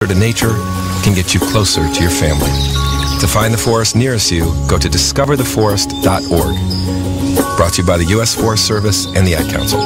to nature can get you closer to your family. To find the forest nearest you, go to discovertheforest.org. Brought to you by the U.S. Forest Service and the Ad Council.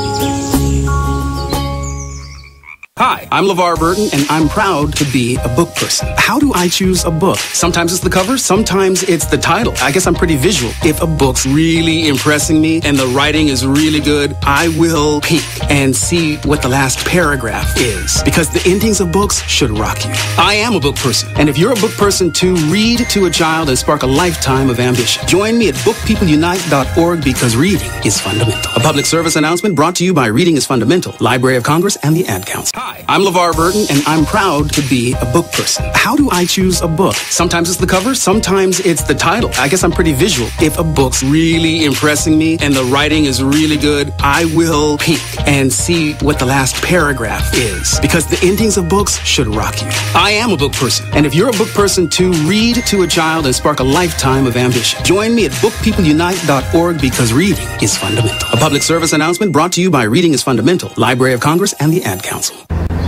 Hi, I'm LeVar Burton, and I'm proud to be a book person. How do I choose a book? Sometimes it's the cover, sometimes it's the title. I guess I'm pretty visual. If a book's really impressing me and the writing is really good, I will peek and see what the last paragraph is, because the endings of books should rock you. I am a book person, and if you're a book person too, read to a child and spark a lifetime of ambition. Join me at bookpeopleunite.org, because reading is fundamental. A public service announcement brought to you by Reading is Fundamental, Library of Congress, and the Ad Council. Hi, I'm LeVar Burton, and I'm proud to be a book person. How do I choose a book? Sometimes it's the cover, sometimes it's the title. I guess I'm pretty visual. If a book's really impressing me and the writing is really good, I will peek and see what the last paragraph is, because the endings of books should rock you. I am a book person, and if you're a book person too, read to a child and spark a lifetime of ambition. Join me at bookpeopleunite.org, because reading is fundamental. A public service announcement brought to you by Reading is Fundamental, Library of Congress, and the Ad Council.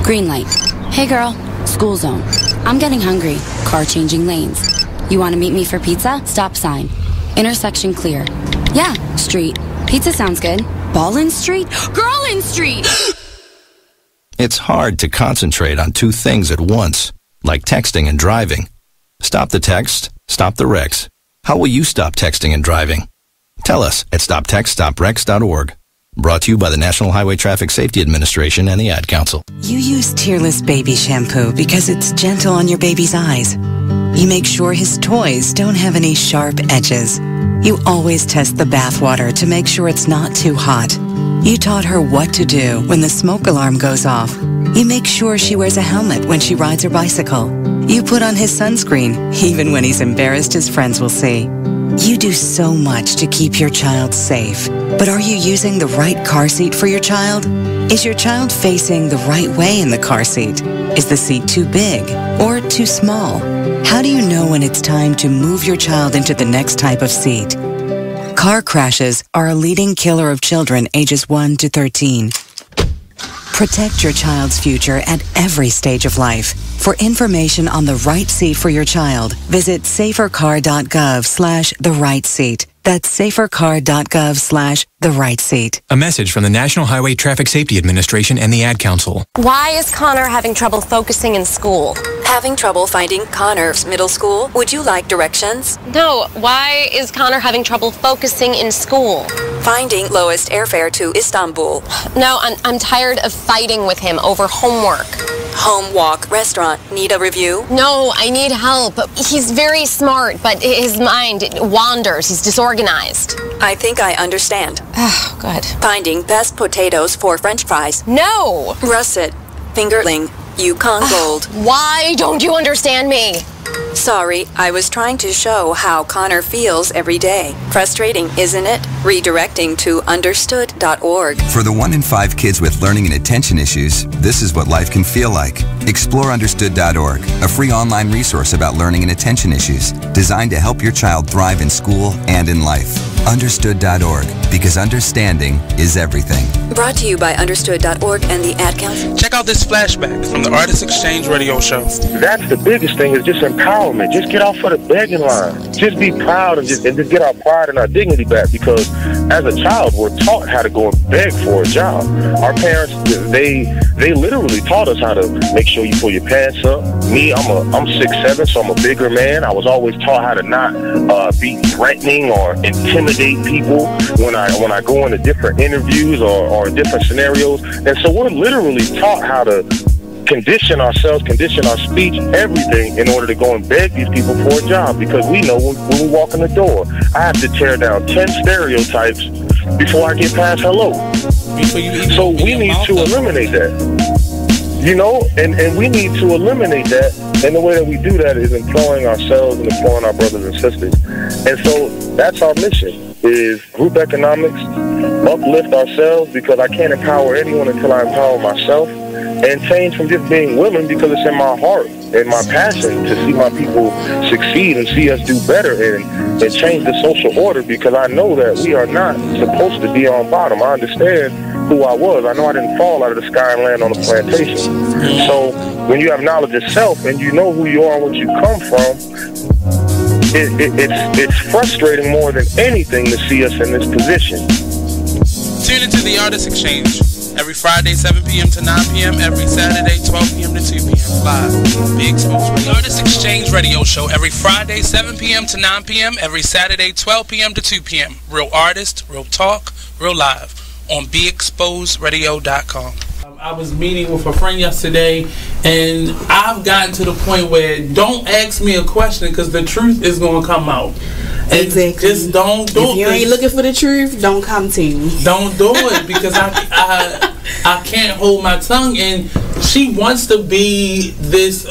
Green light. Hey girl, school zone. I'm getting hungry. Car changing lanes. You want to meet me for pizza? Stop sign. Intersection clear. Yeah, street. Pizza sounds good. Ballin Street? Girlin Street! It's hard to concentrate on two things at once, like texting and driving. Stop the text, stop the wrecks. How will you stop texting and driving? Tell us at stoptextstopwrecks.org. Brought to you by the National Highway Traffic Safety Administration and the Ad Council. You use Tearless Baby Shampoo because it's gentle on your baby's eyes. You make sure his toys don't have any sharp edges. You always test the bathwater to make sure it's not too hot. You taught her what to do when the smoke alarm goes off. You make sure she wears a helmet when she rides her bicycle. You put on his sunscreen, even when he's embarrassed his friends will see. You do so much to keep your child safe, but are you using the right car seat for your child? Is your child facing the right way in the car seat? Is the seat too big or too small? How do you know when it's time to move your child into the next type of seat? Car crashes are a leading killer of children ages 1 to 13. Protect your child's future at every stage of life. For information on the right seat for your child, visit safercar.gov/the-right-seat. That's safercar.gov/the-right-seat. A message from the National Highway Traffic Safety Administration and the Ad Council. Why is Connor having trouble focusing in school? Having trouble finding Connor's middle school? Would you like directions? No, why is Connor having trouble focusing in school? Finding lowest airfare to Istanbul. No, I'm tired of fighting with him over homework. Home, walk, restaurant. Need a review? No, I need help. He's very smart, but his mind wanders. He's disorganized. I think I understand. Oh, good. Finding best potatoes for French fries. No! Russet, fingerling, Yukon Gold. Why don't you understand me? Sorry, I was trying to show how Connor feels every day. Frustrating, isn't it? Redirecting to understood.org. For the 1 in 5 kids with learning and attention issues, this is what life can feel like. Explore understood.org, a free online resource about learning and attention issues, designed to help your child thrive in school and in life. Understood.org, because understanding is everything. Brought to you by understood.org and the Ad Council. Check out this flashback from the Artist Exchange radio show. That's the biggest thing, is just empowerment. Just get off of the begging line. Just be proud and just get our pride and our dignity back, because as a child, we're taught how to go and beg for a job. Our parents, they literally taught us how to make sure you pull your pants up. Me, I'm 6'7", so I'm a bigger man. I was always taught how to not be threatening or intimidate people when I go into different interviews or in different scenarios. And so we're literally taught how to condition ourselves, condition our speech, everything, in order to go and beg these people for a job, because we know when we walk in the door, I have to tear down 10 stereotypes before I get past hello. So we need to eliminate that. You know, and we need to eliminate that, and the way that we do that is employing ourselves and employing our brothers and sisters. And so that's our mission, is group economics, uplift ourselves, because I can't empower anyone until I empower myself, and change from just being willing, because it's in my heart and my passion to see my people succeed and see us do better and change the social order, because I know that we are not supposed to be on bottom. I understand who I was. I know I didn't fall out of the sky and land on a plantation. So when you have knowledge of self and you know who you are and what you come from, it's frustrating more than anything to see us in this position. Tune into the Artist Exchange every Friday, 7 p.m. to 9 p.m. Every Saturday, 12 p.m. to 2 p.m. Live on Be Exposed Radio. The Artist Exchange Radio Show every Friday, 7 p.m. to 9 p.m. Every Saturday, 12 p.m. to 2 p.m. Real artist, real talk, real live on BeExposedRadio.com. I was meeting with a friend yesterday, and I've gotten to the point where don't ask me a question because the truth is going to come out. And exactly. Just don't do it. If you ain't looking for the truth, don't come to me. Don't do it because I can't hold my tongue. And she wants to be this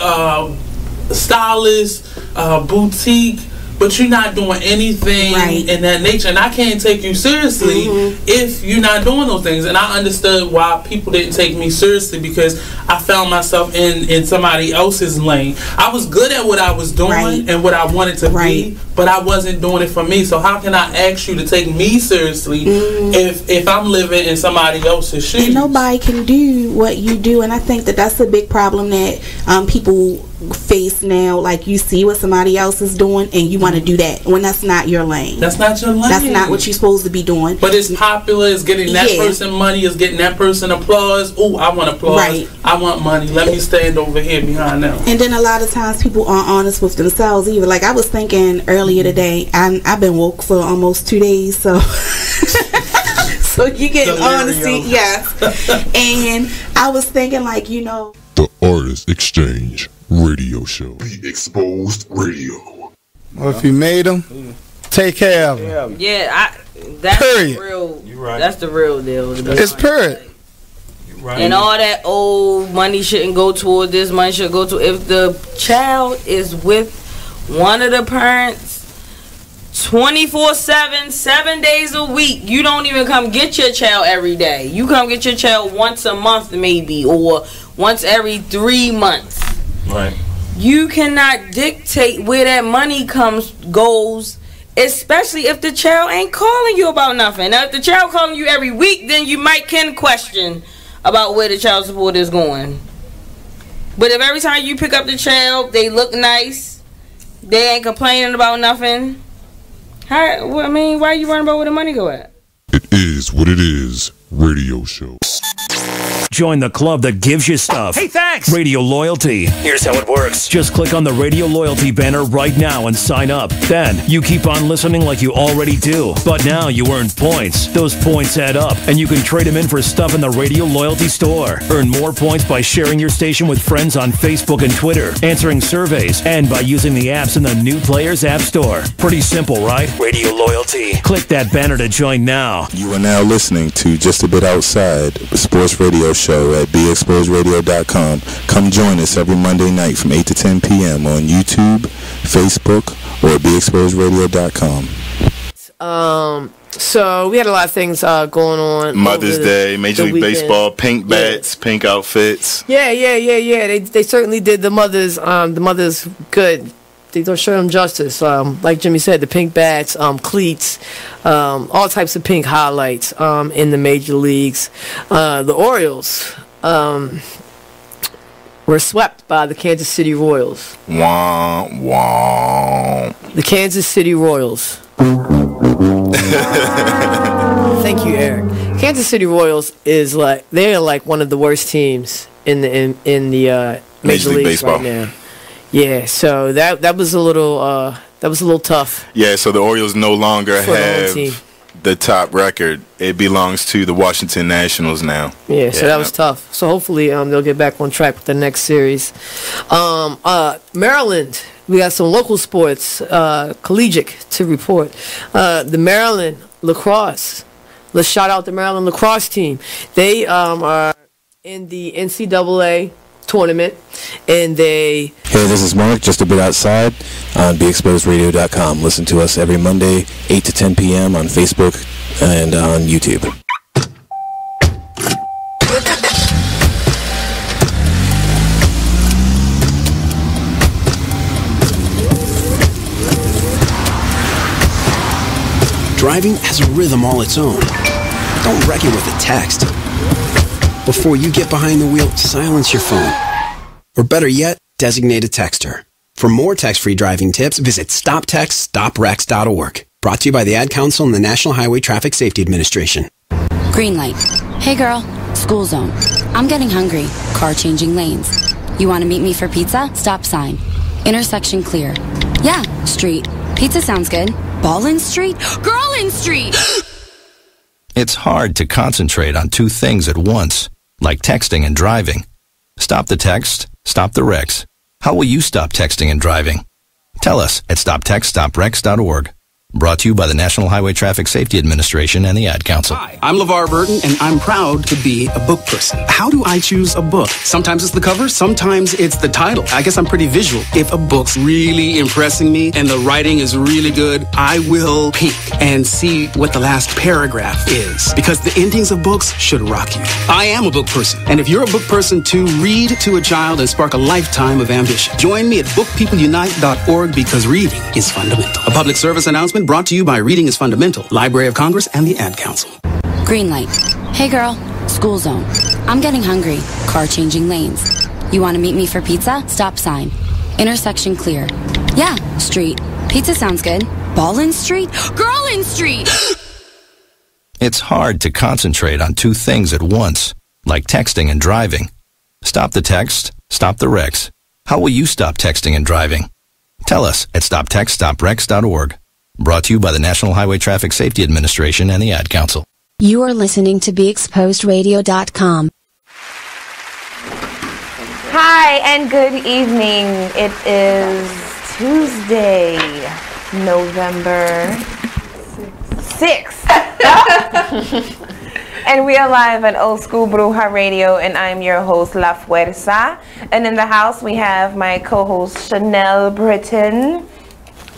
stylist, boutique, but you're not doing anything in that nature, and I can't take you seriously if you're not doing those things. And I understood why people didn't take me seriously because I found myself in somebody else's lane. I was good at what I was doing and what I wanted to be, but I wasn't doing it for me. So how can I ask you to take me seriously if I'm living in somebody else's shoes? And nobody can do what you do, and I think that that's a big problem that people face now. Like, you see what somebody else is doing and you want to do that when that's not your lane. That's not your lane. That's not what you're supposed to be doing. But it's popular, it's getting that person money, it's getting that person applause. Oh, I want applause, I want money, let me stand over here behind them. And then a lot of times people aren't honest with themselves either. Like, I was thinking earlier today, I've been woke for almost 2 days, so so you get honesty, and I was thinking, like, you know, the Artist Exchange Radio Show. Be Exposed Radio. Well, if you made them, take care of them. Yeah, that's period. Real. You're right. That's the real deal. It's period. Right. And all that old money shouldn't go toward this, money should go to, if the child is with one of the parents 24/7, 7 days a week, you don't even come get your child every day. You come get your child once a month maybe, or once every 3 months. Right. You cannot dictate where that money goes, especially if the child ain't calling you about nothing. Now, if the child calling you every week, then you can question about where the child support is going. But if every time you pick up the child, they look nice, they ain't complaining about nothing, why are you worrying about where the money go at? It is what it is. Radio show. Join the club that gives you stuff. Hey, thanks! Radio Loyalty. Here's how it works. Just click on the Radio Loyalty banner right now and sign up. Then, you keep on listening like you already do. But now you earn points. Those points add up, and you can trade them in for stuff in the Radio Loyalty store. Earn more points by sharing your station with friends on Facebook and Twitter, answering surveys, and by using the apps in the New Players App Store. Pretty simple, right? Radio Loyalty. Click that banner to join now. You are now listening to Just a Bit Outside, a sports radio show at BeExposedRadio.com. Come join us every Monday night from 8 to 10 p.m. on YouTube, Facebook, or BeExposedRadio.com. So we had a lot of things going on. Mother's Day, Major League Baseball, pink bats, pink outfits. Yeah. They certainly did the mothers good. They don't show them justice. Like Jimmy said, the pink bats, cleats, all types of pink highlights in the major leagues. The Orioles were swept by the Kansas City Royals. Wah, wah. The Kansas City Royals. Thank you, Eric. Kansas City Royals they're like one of the worst teams in the Major League Baseball right now. Yeah, so that was a little tough. Yeah, so the Orioles no longer have the top record. It belongs to the Washington Nationals now. Yeah, so that was tough. So hopefully they'll get back on track with the next series. Maryland, we got some local sports, collegiate to report. The Maryland lacrosse. Let's shout out the Maryland lacrosse team. They are in the NCAA tournament, and Hey, this is Mark, just a bit outside on BeExposedRadio.com. Listen to us every Monday, 8 to 10 p.m. on Facebook and on YouTube. Driving has a rhythm all its own. Don't wreck it with a text. Before you get behind the wheel, silence your phone. Or better yet, designate a texter. For more text-free driving tips, visit stoptextstoprex.org. Brought to you by the Ad Council and the National Highway Traffic Safety Administration. Green light. Hey girl, school zone. I'm getting hungry. Car changing lanes. You want to meet me for pizza? Stop sign. Intersection clear. Yeah, street. Pizza sounds good. Ballin' Street? Girlin' Street! It's hard to concentrate on two things at once, like texting and driving. Stop the text, stop the wrecks. How will you stop texting and driving? Tell us at stoptextstoprex.org. Brought to you by the National Highway Traffic Safety Administration and the Ad Council. Hi, I'm LeVar Burton, and I'm proud to be a book person. How do I choose a book? Sometimes it's the cover, sometimes it's the title. I guess I'm pretty visual. If a book's really impressing me and the writing is really good, I will peek and see what the last paragraph is, because the endings of books should rock you. I am a book person, and if you're a book person too, read to a child and spark a lifetime of ambition. Join me at bookpeopleunite.org, because reading is fundamental. A public service announcement brought to you by Reading is Fundamental, Library of Congress, and the Ad Council. Green light. Hey girl, school zone. I'm getting hungry. Car changing lanes. You want to meet me for pizza? Stop sign. Intersection clear. Yeah, street. Pizza sounds good. Ballin' Street? Girlin' Street! It's hard to concentrate on two things at once, like texting and driving. Stop the text, stop the wrecks. How will you stop texting and driving? Tell us at stoptextstoprex.org. Brought to you by the National Highway Traffic Safety Administration and the Ad Council. You are listening to BeExposedRadio.com. Hi and good evening. It is Tuesday, November 6th. And we are live at Old School Bruja Radio, and I'm your host, La Fuerza. And in the house, we have my co-host, Chanel Britton,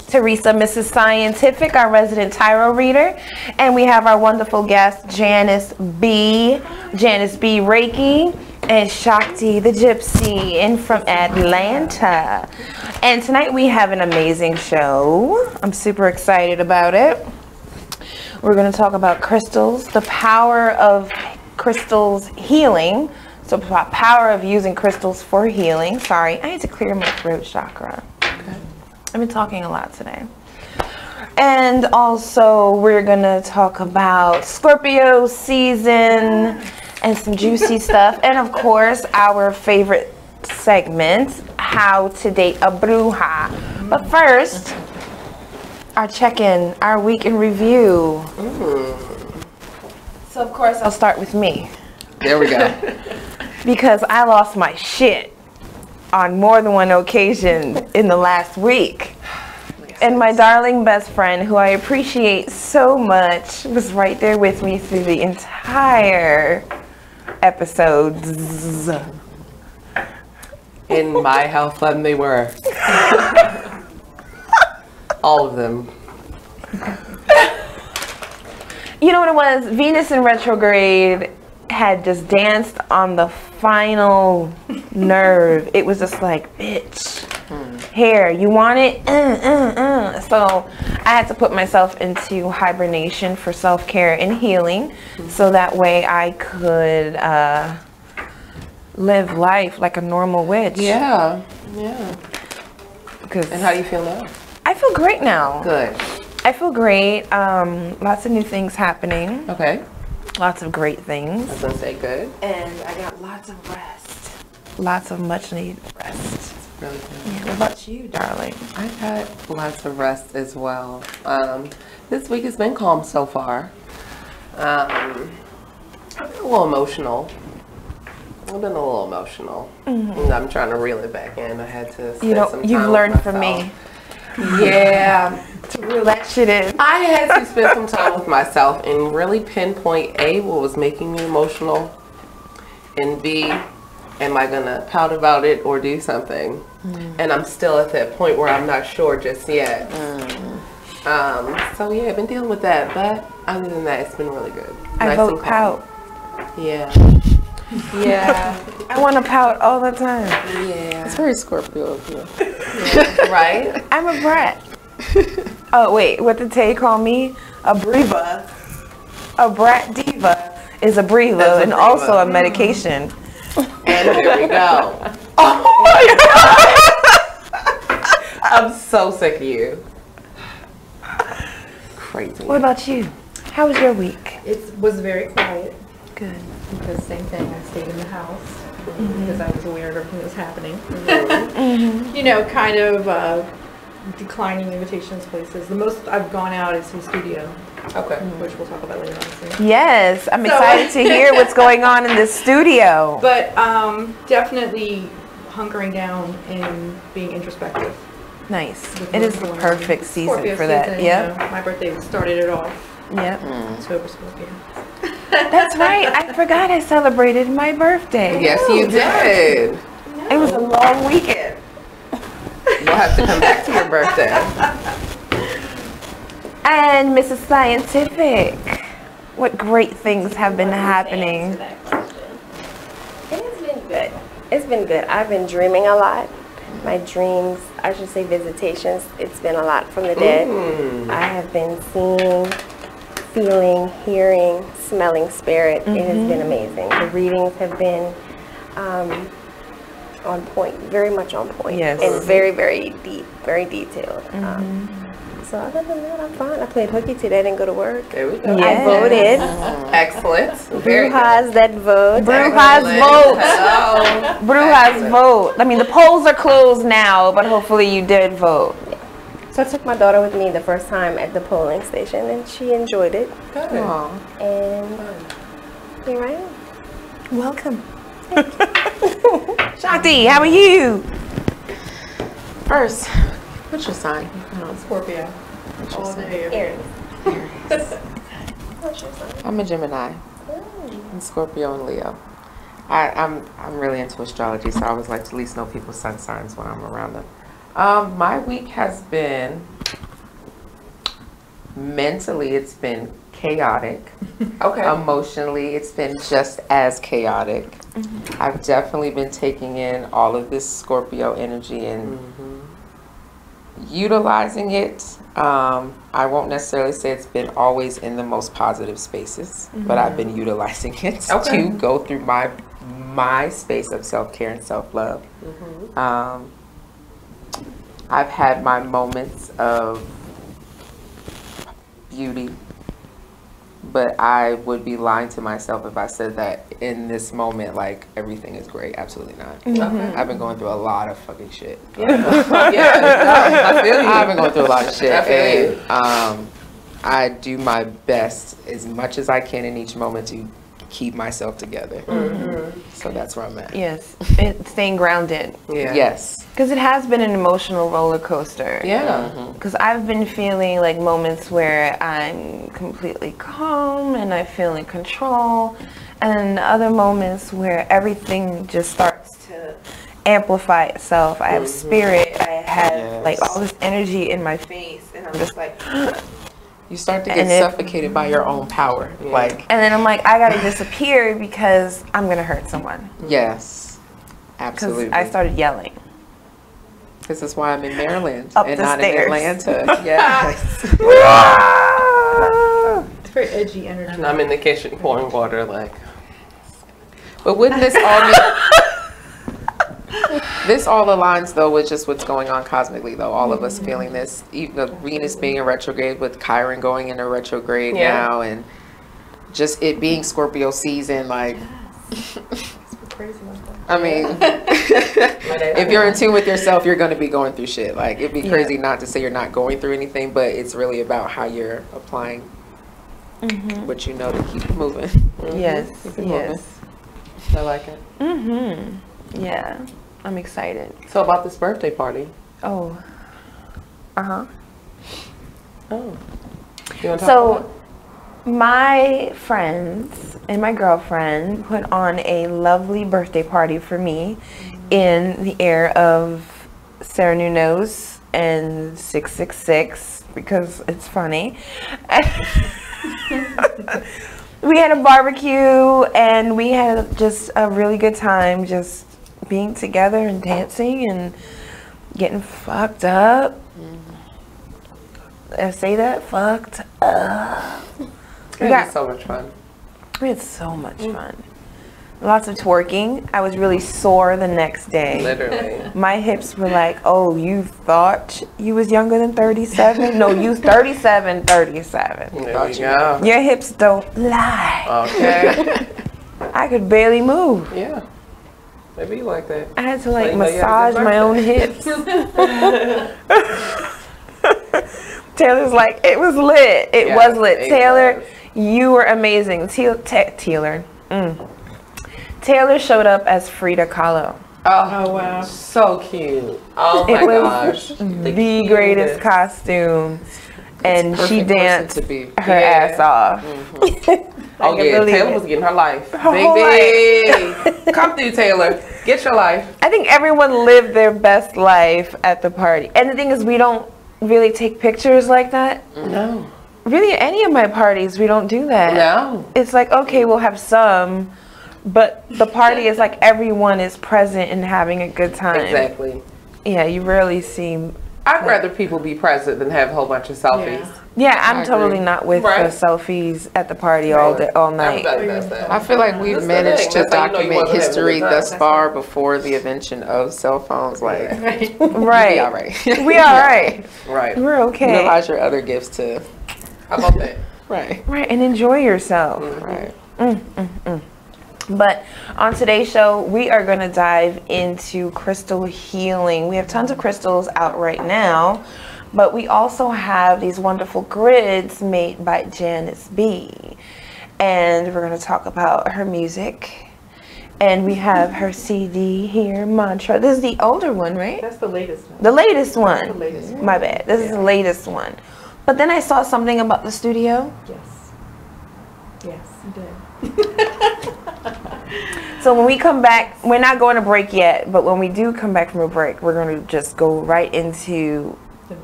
Teresa, Mrs. Scientific, our resident tarot reader, and we have our wonderful guest, Janice B. Reiki, and Shakti the Gypsy, in from Atlanta. And tonight we have an amazing show. I'm super excited about it. We're going to talk about crystals, the power of crystals healing. So the power of using crystals for healing. Sorry, I need to clear my throat chakra. Okay. I've been talking a lot today. And also we're going to talk about Scorpio season and some juicy stuff. And of course, our favorite segment, How to Date a Bruja. But first, our check-in, our week in review. So of course, I'll start with me. There we go. Because I lost my shit on more than one occasion in the last week. And my darling best friend, who I appreciate so much, was right there with me through the entire episodes. And my, how fun they were. All of them. You know what it was? Venus in retrograde had just danced on the final nerve. It was just like, bitch, here, you want it? So I had to put myself into hibernation for self-care and healing, so that way I could live life like a normal witch. Yeah. And how do you feel now? I feel great now. Good. I feel great. Lots of new things happening. Okay. Lots of great things. I was going to say good. And I got lots of rest. Lots of much needed rest. Really good. Yeah, what about you, darling? I've had lots of rest as well. This week has been calm so far. I've been a little emotional. And I'm trying to reel it back in. I had to spend some time you've learned with from myself. me. Yeah. To reel that shit in. I had to spend some time with myself and really pinpoint A, what was making me emotional, and B, am I gonna pout about it or do something? And I'm still at that point where I'm not sure just yet. So yeah, I've been dealing with that, but other than that, it's been really good. I vote pout. Yeah. Yeah. I want to pout all the time. Yeah. It's very Scorpio of you. Yeah. Right? I'm a brat. Oh, wait. What did Tay call me? A briva. A brat diva. is a Brelo and also a medication. And there we go. Oh my God. I'm so sick of you. Crazy. What about you? How was your week? It was very quiet. Good. Because same thing, I stayed in the house because I was aware of everything that was happening. You know, kind of declining invitations places. The most I've gone out is his studio. Okay. Which we'll talk about later on. Yes, I'm excited to hear what's going on in this studio. But definitely hunkering down and being introspective. Nice. It is the perfect season Scorpio for that. season, Yep. you know, my birthday started it off. Yep. October Scorpio. That's right. I forgot I celebrated my birthday. Yes, you did. It was a long weekend. We'll have to come back to your birthday. And Mrs. Scientific, what great things have been happening? It has been good. It's been good. I've been dreaming a lot. My dreams, I should say visitations, it's been a lot from the dead. I have been seeing, feeling, hearing, smelling spirit. It has been amazing. The readings have been on point, very much on point. Yes. And very, very deep, very detailed. So other than that, I'm fine. I played hooky today. I didn't go to work. There we go. I voted. Excellent. Very Brujas that vote. Brujas vote. Hello. Brujas vote. I mean, the polls are closed now, but hopefully you did vote. So I took my daughter with me the first time at the polling station, and she enjoyed it. Good. And here I am. Welcome. Shakti, how are you? First, what's your sign? Scorpio. All day. Aries. I'm a Gemini. I'm Scorpio and Leo. I'm really into astrology, so I always like to at least know people's sun signs when I'm around them. My week has been, mentally it's been chaotic. Okay. Emotionally it's been just as chaotic. I've definitely been taking in all of this Scorpio energy and utilizing it. I won't necessarily say it's been always in the most positive spaces, but I've been utilizing it to go through my space of self-care and self-love. I've had my moments of beauty, but I would be lying to myself if I said that in this moment, like, everything is great. Absolutely not. I've been going through a lot of fucking shit. I feel you. I've been going through a lot of shit. And I do my best as much as I can in each moment to keep myself together. So that's where I'm at. Yes, staying grounded. Yeah. Yes. Because it has been an emotional roller coaster. Yeah. Because I've been feeling like moments where I'm completely calm and I feel in control, and other moments where everything just starts to amplify itself. I have spirit. I have like all this energy in my face, and I'm just like. You start to get suffocated by your own power. Like, and then I'm like, I gotta disappear because I'm gonna hurt someone. Yes, absolutely. I started yelling. This is why I'm in Maryland Up and the not stairs. in Atlanta. Yes. It's very edgy energy. And I'm in the kitchen pouring water, like. But wouldn't this all mean? This all aligns though with just what's going on cosmically though. All of us feeling this, even Venus being in retrograde with Chiron going into retrograde now, and just it being Scorpio season. Like, I mean, if you're in tune with yourself, you're going to be going through shit. Like, it'd be crazy not to say you're not going through anything, but it's really about how you're applying what you know to keep moving. Yes. Keep it moving. I like it. Yeah. I'm excited. So about this birthday party. Oh. Oh. You want to talk So, my friends and my girlfriend put on a lovely birthday party for me in the air of Sarah Nuno's and 666 because it's funny. We had a barbecue and we had just a really good time just being together and dancing and getting fucked up. I say that, fucked up. It was so much fun. We had so much fun. Lots of twerking. I was really sore the next day. Literally. My hips were like, oh, you thought you was younger than 37? No, you 37. There you go. Your hips don't lie. Okay. I could barely move. Yeah. They be like that. I had to like massage my own hips. Taylor's like, it was lit. It was lit. Taylor, you were amazing. Taylor. Taylor showed up as Frida Kahlo. Oh wow. So cute. Oh my gosh. The greatest costume. And she danced her ass off. Oh yeah, Taylor was getting her life. Baby. Come through, Taylor. Get your life. I think everyone lived their best life at the party. And the thing is, we don't really take pictures like that. No. Really, any of my parties, we don't do that. No. It's like, okay, we'll have some, but the party is like everyone is present and having a good time. Exactly. Yeah, you rarely see... I'd rather people be present than have a whole bunch of selfies. Yeah, I'm totally not with the selfies at the party all night. I feel like we've managed to document history thus far before the invention of cell phones. Like, Right. We all right. We all right. Right. We're okay. Utilize your other gifts to. How about that? Right. Right, and enjoy yourself. Right. But on today's show, we are going to dive into crystal healing. We have tons of crystals out right now, but we also have these wonderful grids made by Janice B. And we're going to talk about her music. And we have her CD here, Mantra. This is the older one, right? That's the latest one. The latest one. That's the latest one. My bad. This is the latest one. But then I saw something about the studio. Yes. Yes, you did. So when we come back, we're not going to break yet, but when we do come back from a break, we're going to just go right into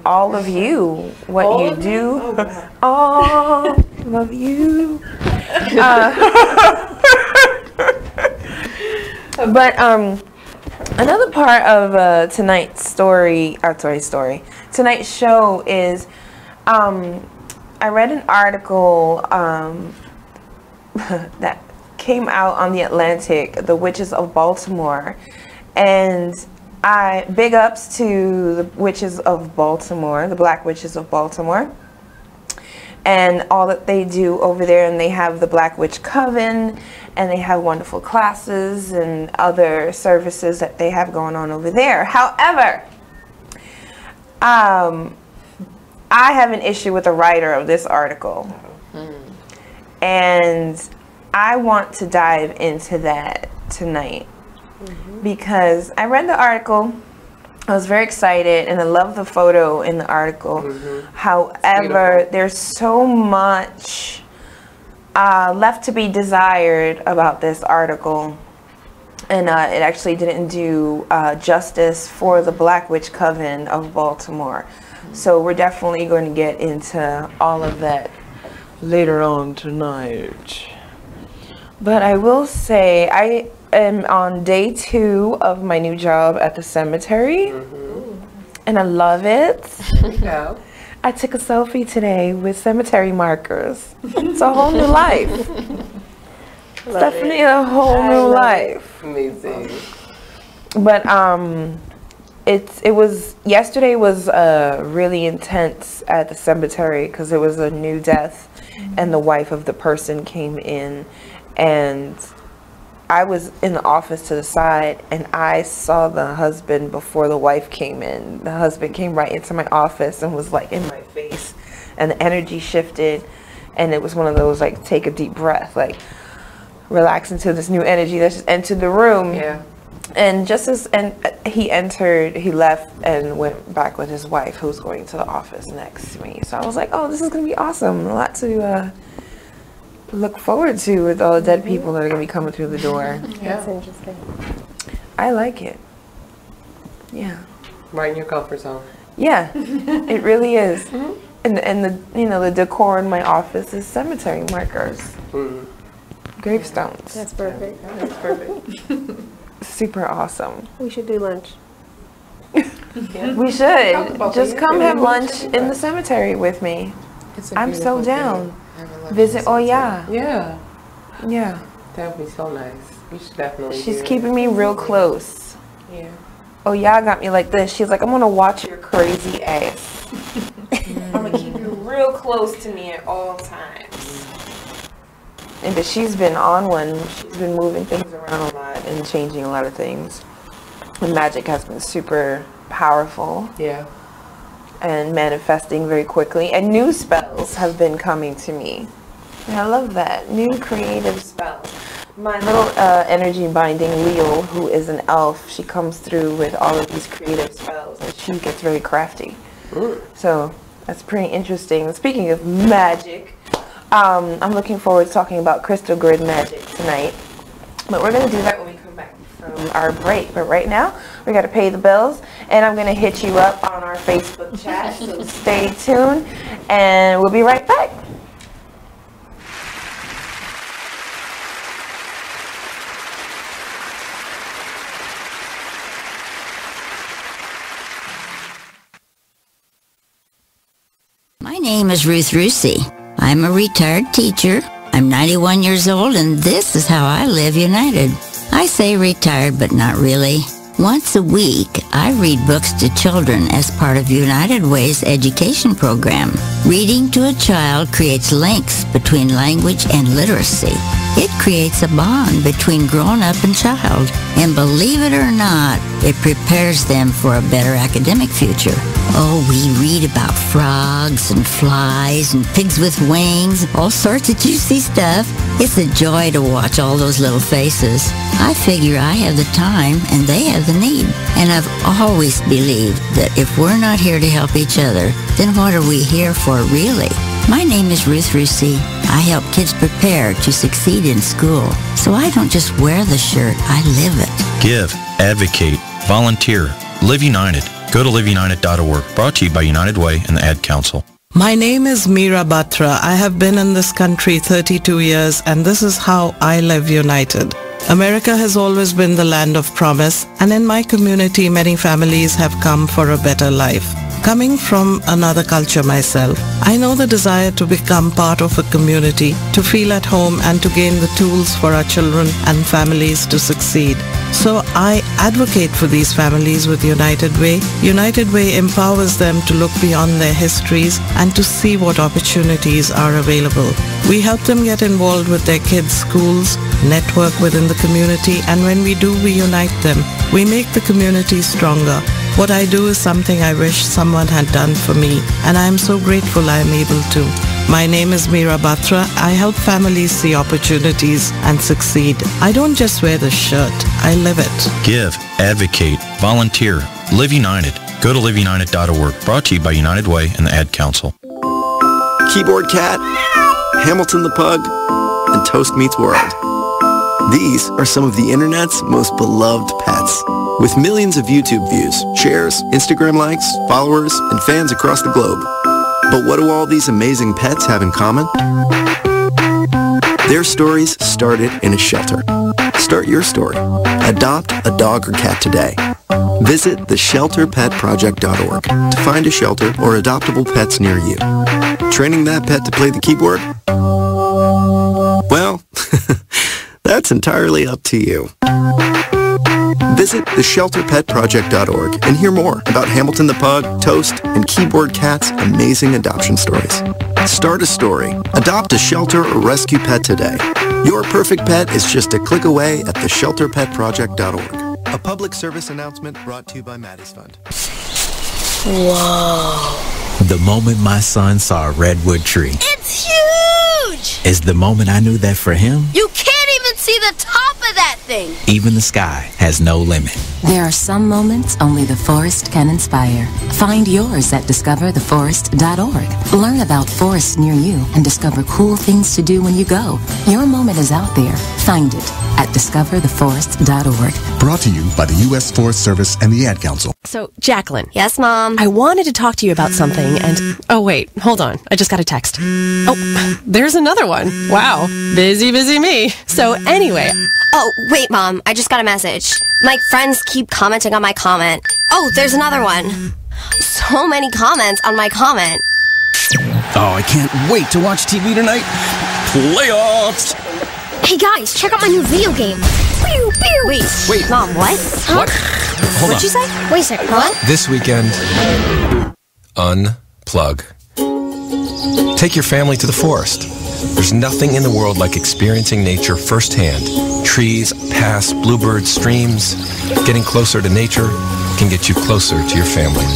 all of you, what All you of do, me? Oh, all of you. But another part of tonight's tonight's show is I read an article that came out on the Atlantic, The Witches of Baltimore, and big ups to the Witches of Baltimore, the Black Witches of Baltimore, and all that they do over there. And they have the Black Witch Coven, and they have wonderful classes and other services that they have going on over there. However, I have an issue with the writer of this article, and I want to dive into that tonight because I read the article. I was very excited, and I love the photo in the article. However, there's so much left to be desired about this article, and it actually didn't do justice for the Black Witch Coven of Baltimore. So we're definitely going to get into all of that later on tonight. But I will say I am on day 2 of my new job at the cemetery, and I love it. Yeah. I took a selfie today with cemetery markers. It's a whole new life. It's definitely a whole new life. Amazing. But yesterday was really intense at the cemetery because it was a new death, and the wife of the person came in, and I was in the office to the side, and I saw the husband before the wife came in. The husband came right into my office and was like in my face, and the energy shifted, and it was one of those like take a deep breath, like relax into this new energy that just entered the room. Yeah. And just as he entered, he left and went back with his wife, who was going to the office next to me. So I was like, oh, this is gonna be awesome. A lot to look forward to with all the dead people that are going to be coming through the door. That's interesting. I like it. Yeah. Right in your comfort zone. Yeah, it really is. And the the decor in my office is cemetery markers, gravestones. That's perfect. That's perfect. Super awesome. We should do lunch. We should just come have lunch in the cemetery with me. I'm so down. Visit Oya. Yeah. Yeah. That would be so nice. You should definitely She's do it. keeping me real close. Yeah. Oh, y'all got me like this. She's like, I'm gonna watch your crazy ass. I'm gonna keep you real close to me at all times. And but she's been on one. She's been moving things around a lot and changing a lot of things. And magic has been super powerful. Yeah. And manifesting very quickly. And new spells have been coming to me. And I love that. New creative spells. My little energy binding Leo, who is an elf, she comes through with all of these creative spells, and she gets very crafty. So that's pretty interesting. Speaking of magic, I'm looking forward to talking about crystal grid magic tonight. But we're going to do that when we come back from our break. But right now, we got to pay the bills, and I'm going to hit you up on our Facebook chat, so stay tuned, and we'll be right back. My name is Ruth Rusi. I'm a retired teacher. I'm 91 years old, and this is how I live united. I say retired, but not really. Once a week, I read books to children as part of United Way's education program. Reading to a child creates links between language and literacy. It creates a bond between grown-up and child. And believe it or not, it prepares them for a better academic future. Oh, we read about frogs and flies and pigs with wings, all sorts of juicy stuff. It's a joy to watch all those little faces. I figure I have the time and they have the need. And I've always believed that if we're not here to help each other, then what are we here for really? My name is Ruth Rusi. I help kids prepare to succeed in school. So I don't just wear the shirt, I live it. Give, advocate, volunteer, live united. Go to liveunited.org. Brought to you by United Way and the Ad Council. My name is Meera Batra. I have been in this country 32 years, and this is how I live united. America has always been the land of promise, and in my community many families have come for a better life. Coming from another culture myself, I know the desire to become part of a community, to feel at home, and to gain the tools for our children and families to succeed. So I advocate for these families with United Way. United Way empowers them to look beyond their histories and to see what opportunities are available. We help them get involved with their kids' schools, network within the community, and when we do, we unite them. We make the community stronger. What I do is something I wish someone had done for me, and I am so grateful I am able to. My name is Meera Batra. I help families see opportunities and succeed. I don't just wear the shirt, I live it. Give, advocate, volunteer, live united. Go to liveunited.org. Brought to you by United Way and the Ad Council. Keyboard Cat, Hamilton the Pug, and Toast Meets World. These are some of the internet's most beloved pets. With millions of YouTube views, shares, Instagram likes, followers, and fans across the globe. But what do all these amazing pets have in common? Their stories started in a shelter. Start your story. Adopt a dog or cat today. Visit theshelterpetproject.org to find a shelter or adoptable pets near you. Training that pet to play the keyboard? Well, that's entirely up to you. Visit theshelterpetproject.org and hear more about Hamilton the Pug, Toast, and Keyboard Cat's amazing adoption stories. Start a story. Adopt a shelter or rescue pet today. Your perfect pet is just a click away at theshelterpetproject.org. A public service announcement brought to you by Maddie's Fund. Whoa. The moment my son saw a redwood tree. It's huge! Is the moment I knew that for him, You can't even see the top of that thing! even the sky has no limit. There are some moments only the forest can inspire. Find yours at discovertheforest.org. Learn about forests near you and discover cool things to do when you go. Your moment is out there. Find it at discovertheforest.org. Brought to you by the U.S. Forest Service and the Ad Council. So, Jacqueline. Yes, Mom? I wanted to talk to you about something and... Oh, wait. Hold on. I just got a text. Oh, there's another one. Wow. Busy, busy me. So, anyway... Oh, wait, Mom. I just got a message. My friends keep commenting on my comment. Oh, there's another one. So many comments on my comment. Oh, I can't wait to watch TV tonight. Playoffs! Hey guys, check out my new video game. Pew, pew. Wait. Mom, what? Huh? What? Hold What'd on. you say? Wait a second, what? This weekend, unplug. Take your family to the forest. There's nothing in the world like experiencing nature firsthand. Trees, paths, bluebirds, streams. Getting closer to nature can get you closer to your family.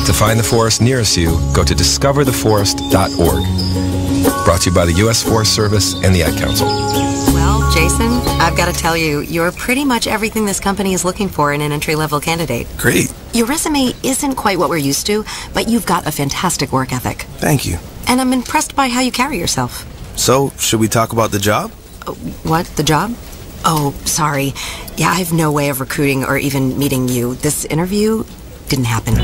To find the forest nearest you, go to discovertheforest.org. Brought to you by the U.S. Forest Service and the Ad Council. Well, Jason, I've got to tell you, you're pretty much everything this company is looking for in an entry-level candidate. Great. Your resume isn't quite what we're used to, but you've got a fantastic work ethic. Thank you. And I'm impressed by how you carry yourself. So, should we talk about the job? What? The job? Oh, sorry. Yeah, I have no way of recruiting or even meeting you. This interview didn't happen.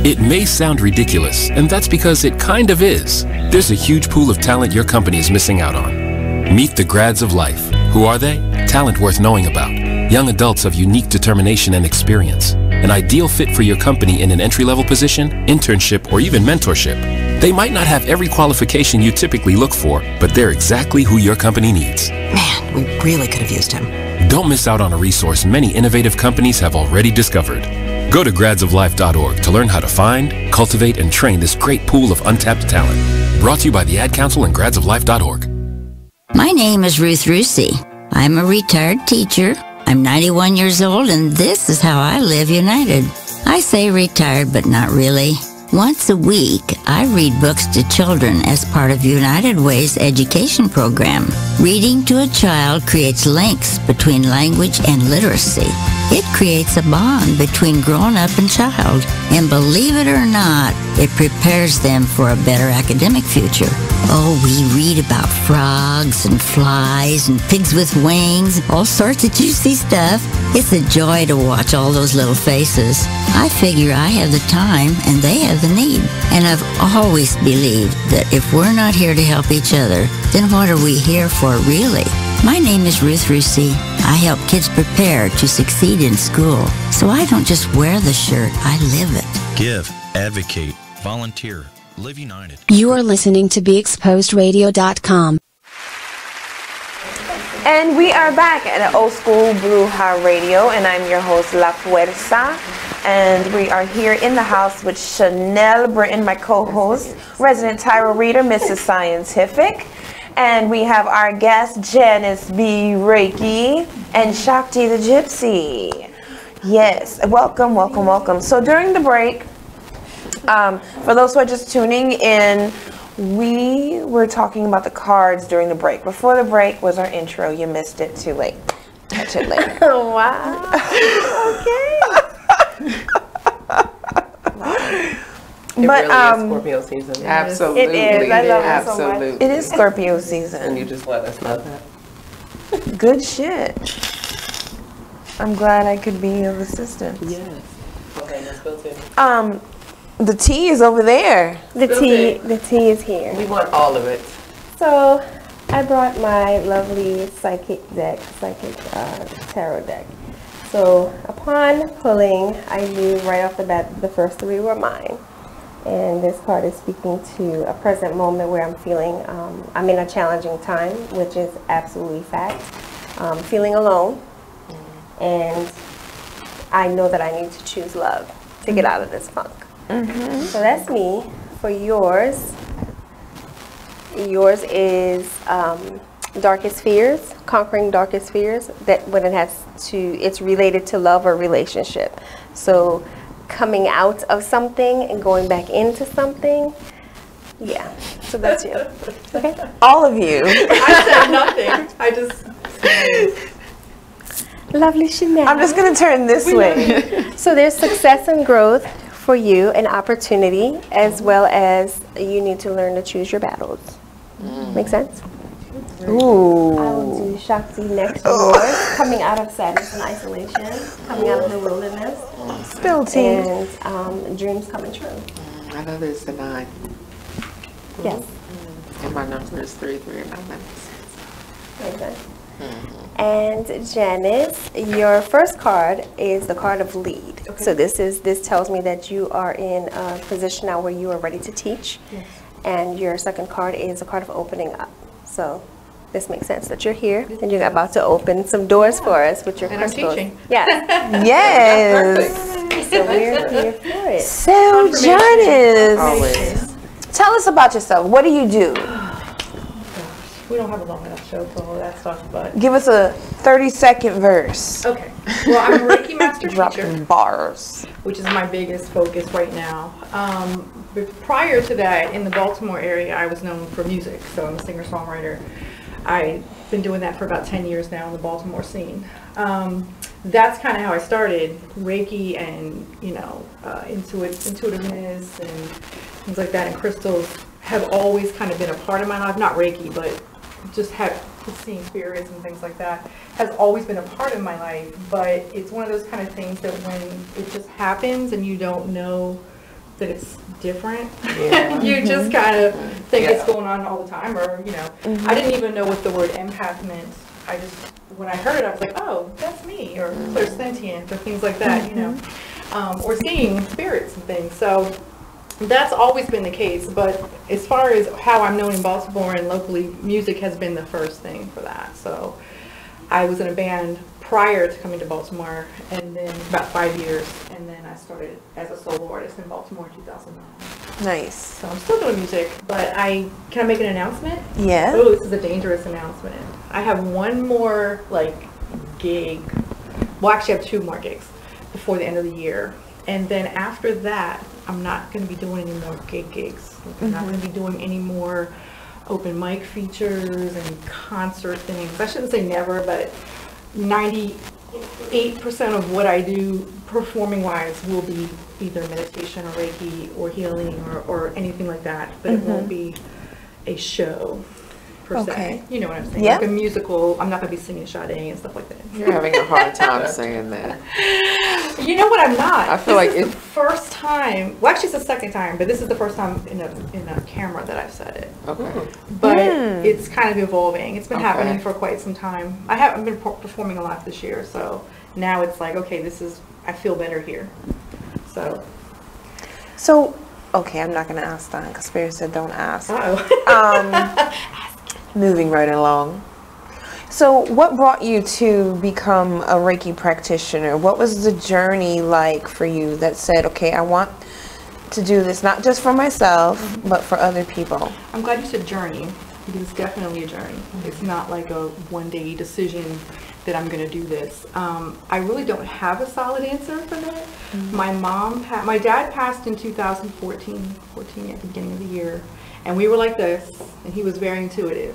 It may sound ridiculous, and that's because it kind of is. There's a huge pool of talent your company is missing out on. Meet the grads of life. Who are they? Talent worth knowing about. Young adults of unique determination and experience. An ideal fit for your company in an entry-level position, internship, or even mentorship. They might not have every qualification you typically look for, but they're exactly who your company needs. Man, we really could have used him. Don't miss out on a resource many innovative companies have already discovered. Go to gradsoflife.org to learn how to find, cultivate, and train this great pool of untapped talent. Brought to you by the Ad Council and gradsoflife.org. My name is Ruth Rusey. I'm a retired teacher. I'm 91 years old, and this is how I live United. I say retired, but not really. Once a week, I read books to children as part of United Way's education program. Reading to a child creates links between language and literacy. It creates a bond between grown-up and child. And believe it or not, it prepares them for a better academic future. Oh, we read about frogs and flies and pigs with wings, all sorts of juicy stuff. It's a joy to watch all those little faces. I figure I have the time and they have the need. And I've always believed that if we're not here to help each other, then what are we here for really? My name is Ruth Rusey. I help kids prepare to succeed in school. So I don't just wear the shirt, I live it. Give, advocate, volunteer, live united. You are listening to BeExposedRadio.com. And we are back at Old School Bruja Radio, and I'm your host, La Fuerza. And we are here in the house with Chanel Britton, my co-host, resident tarot reader, Mrs. Scientific. And we have our guests, Janice B. Reiki and Shakti the Gypsy. Yes, welcome, welcome, welcome. So during the break, for those who are just tuning in, we were talking about the cards during the break. Before the break was our intro. You missed it, too late. Catch it later. Oh, wow. Okay. It But, really is Scorpio season. Absolutely. It is. I love it so Absolutely. much. It is Scorpio season. And you just let us know that. Good shit. I'm glad I could be of assistance. Yes. Okay, let's go to the tea is over there. The tea is here. We want all of it. So I brought my lovely psychic tarot deck. So upon pulling, I knew right off the bat the first three were mine. And this card is speaking to a present moment where I'm feeling, I'm in a challenging time, which is absolutely fact. Feeling alone. And I know that I need to choose love to get out of this funk. So that's me. For yours, is Darkest Fears, Conquering Darkest Fears. That when it's related to love or relationship. So coming out of something and going back into something. Yeah, so that's you. Okay. All of you. I said nothing. I just. Lovely Chanel. I'm just going to turn this way. So there's success and growth for you, and opportunity, as well as you need to learn to choose your battles. Make sense? Ooh. I will do Shakti next to yours. Coming out of sadness and isolation, coming out of the wilderness. Spill tea. And dreams coming true. I know there's a 9. Yes. And my number is 3, 3, and 9. Makes sense. And Janice, your first card is the card of lead. Okay. So this tells me that you are in a position now where you are ready to teach. Yes. And your second card is a card of opening up. So this makes sense that you're here and you're about to open some doors for us with your crystals. I'm teaching. Yes. Yes. So we're here for it. So, Janice, tell us about yourself. What do you do? We don't have a long enough show for all that stuff, but Give us a 30-second verse. okay. Well, I'm a Reiki master teacher, Dropping bars. which is my biggest focus right now. But prior to that, in the Baltimore area, I was known for music, so I'm a singer-songwriter. I've been doing that for about 10 years now in the Baltimore scene. That's kind of how I started Reiki and, you know, intuitiveness and things like that, and crystals have always kind of been a part of my life. Not Reiki, but just seeing spirits and things like that has always been a part of my life. But it's one of those kind of things that when it just happens and you don't know that it's different, you just kind of think it's going on all the time, or, you know, I didn't even know what the word empath meant. I just, when I heard it, I was like, oh, that's me, or clairsentient, or things like that, you know, or seeing spirits and things. So that's always been the case. But as far as how I'm known in Baltimore and locally, music has been the first thing for that. So I was in a band prior to coming to Baltimore, and then about 5 years, and then I started as a solo artist in Baltimore in 2009. Nice. So I'm still doing music, but can I make an announcement? Yeah. Oh, this is a dangerous announcement. I have one more gig. Well, actually I have 2 more gigs before the end of the year. And then after that, I'm not going to be doing any more gigs. I'm not going to be doing any more open mic features and concert things. I shouldn't say never, but 98% of what I do performing wise will be either meditation or Reiki or healing or anything like that, but it won't be a show per se. You know what I'm saying? Yeah. Like a musical. I'm not going to be singing Sade and stuff like that. You're having a hard time saying that. You know what? I'm not. I feel like it's the first time. Well, actually, it's the second time, but this is the first time in a camera that I've said it. Okay. But it's kind of evolving. It's been happening for quite some time. I haven't been performing a lot this year, so now it's like, okay, I feel better here. So, okay, I'm not going to ask that because Spirit said don't ask. Moving right along. So what brought you to become a Reiki practitioner? What was the journey like for you that said, okay, I want to do this not just for myself, but for other people? I'm glad you said journey, because it's definitely a journey. It's not like a one-day decision that I'm going to do this. I really don't have a solid answer for that. My dad passed in 2014, at the beginning of the year, and we were like this, and he was very intuitive.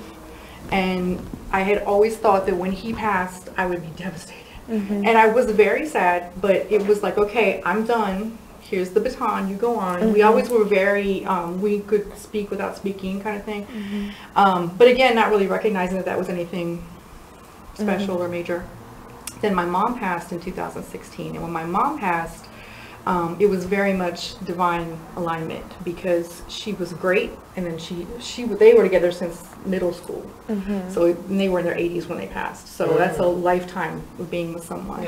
And I had always thought that when he passed, I would be devastated. And I was very sad, but it was like, okay, I'm done. Here's the baton, you go on. We always were very, we could speak without speaking kind of thing. But again, not really recognizing that was anything special or major. Then my mom passed in 2016. And when my mom passed, it was very much divine alignment, because she was great, and then they were together since middle school. So they were in their 80s when they passed. So that's a lifetime of being with someone.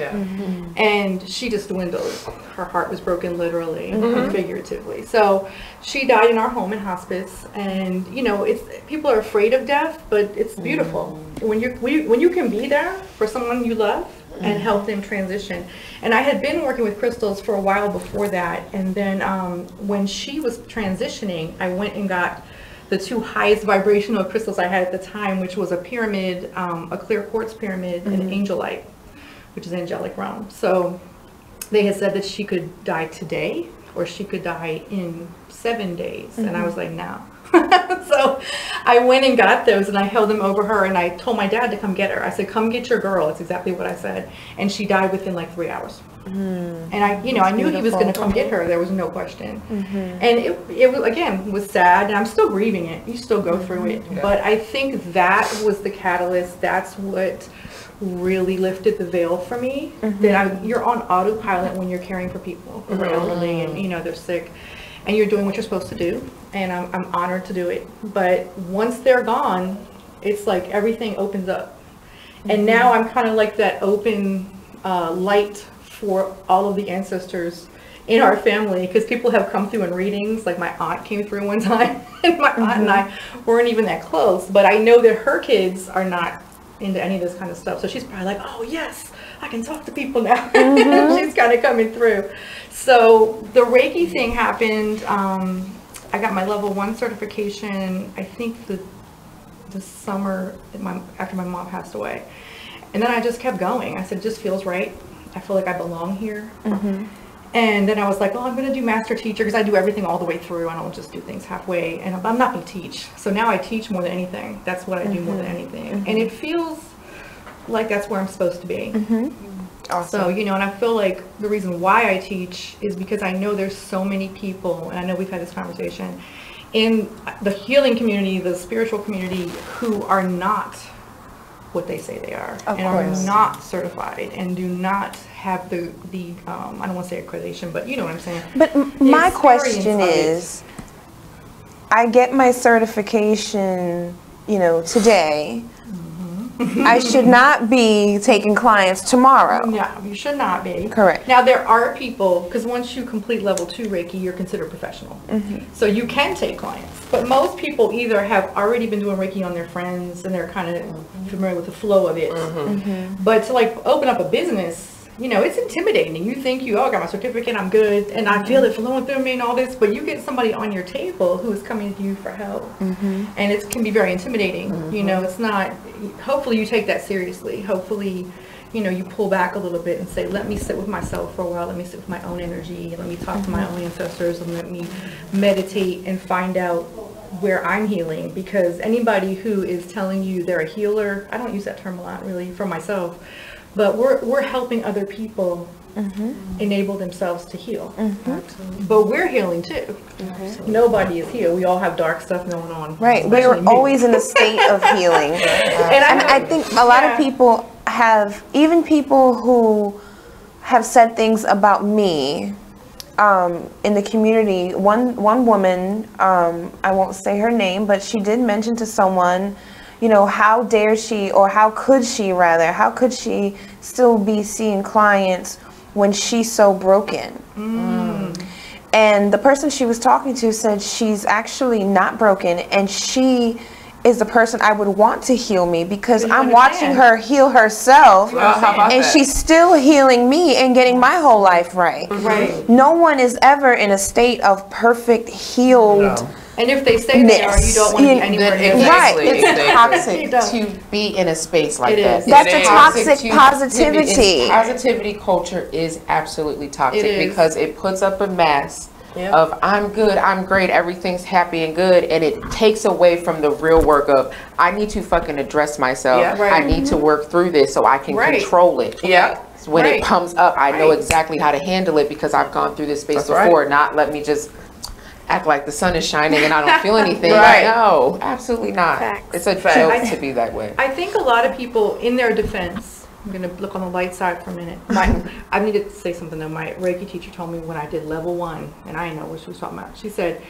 And she just dwindled. Her heart was broken, literally and figuratively. So she died in our home in hospice. And you know, people are afraid of death, but it's beautiful when you can be there for someone you love and help them transition. And I had been working with crystals for a while before that, and then when she was transitioning, I went and got the 2 highest vibrational crystals I had at the time, which was a pyramid, a clear quartz pyramid, and angelite, which is angelic realm. So they had said that she could die today, or she could die in 7 days, and I was like, no. So I went and got those, and I held them over her, and I told my dad to come get her. I said, come get your girl. It's exactly what I said. And she died within like 3 hours. And I knew he was going to come get her. There was no question. And it was, again, was sad, and I'm still grieving it. You still go through it. But I think that was the catalyst. That's what really lifted the veil for me. That you're on autopilot when you're caring for people who are elderly and, you know, they're sick. And you're doing what you're supposed to do, and I'm honored to do it. But once they're gone, it's like everything opens up. And now I'm kind of like that open light for all of the ancestors in our family, because people have come through in readings. Like my aunt came through one time, and my aunt and I weren't even that close, but I know that her kids are not into any of this kind of stuff. So she's probably like, oh yes, I can talk to people now. She's kind of coming through. So the Reiki thing happened. I got my level 1 certification, I think the summer after my mom passed away. And then I just kept going. I said, it just feels right. I feel like I belong here. And then I was like, oh, I'm going to do master teacher, because I do everything all the way through. I don't just do things halfway. And I'm not going to teach. So now I teach more than anything. That's what I do more than anything. And it feels like that's where I'm supposed to be. Awesome. So, you know, and I feel like the reason why I teach is because I know there's so many people, and I know we've had this conversation, in the healing community, the spiritual community, who are not what they say they are, and are not certified, and do not have the I don't want to say accreditation, but you know what I'm saying. But my question is, I get my certification, you know, today. I should not be taking clients tomorrow. No, you should not be. Correct. Now there are people, because once you complete level 2 Reiki, you're considered professional. So you can take clients. But most people either have already been doing Reiki on their friends, and they're kind of familiar with the flow of it. But to like open up a business, you know, it's intimidating. You think I got my certificate, I'm good, and I feel it flowing through me and all this, but you get somebody on your table who is coming to you for help. And it can be very intimidating. You know, it's not, hopefully you take that seriously. Hopefully, you know, you pull back a little bit and say, let me sit with myself for a while, let me sit with my own energy, let me talk to my own ancestors, and let me meditate and find out where I'm healing. Because anybody who is telling you they're a healer, I don't use that term a lot really for myself, but we're helping other people enable themselves to heal. But we're healing too. Nobody is healed. We all have dark stuff going on. Right. We're always in a state of healing. And I think a lot of people have, even people who have said things about me in the community. One woman, I won't say her name, but she did mention to someone, you know, how dare she, or how could she still be seeing clients when she's so broken? And the person she was talking to said she's actually not broken, and she is the person I would want to heal me, because I'm watching her heal herself, and she's still healing me and getting my whole life right. No one is ever in a state of perfect healed. And if they say they are, you don't want to be anywhere near that. Right. It's toxic to be in a space like that. That's a toxic positivity. Positivity culture is absolutely toxic, because it puts up a mask of I'm good, I'm great, everything's happy and good, and it takes away from the real work of I need to fucking address myself. I need to work through this so I can control it. So when it comes up, I know exactly how to handle it, because I've gone through this space before. Not let me just act like the sun is shining and I don't feel anything. No, absolutely not. It's a joke to be that way. I think a lot of people, in their defense, I'm going to look on the light side for a minute. I need to say something though. My Reiki teacher told me when I did level 1, and I didn't know what she was talking about. She said,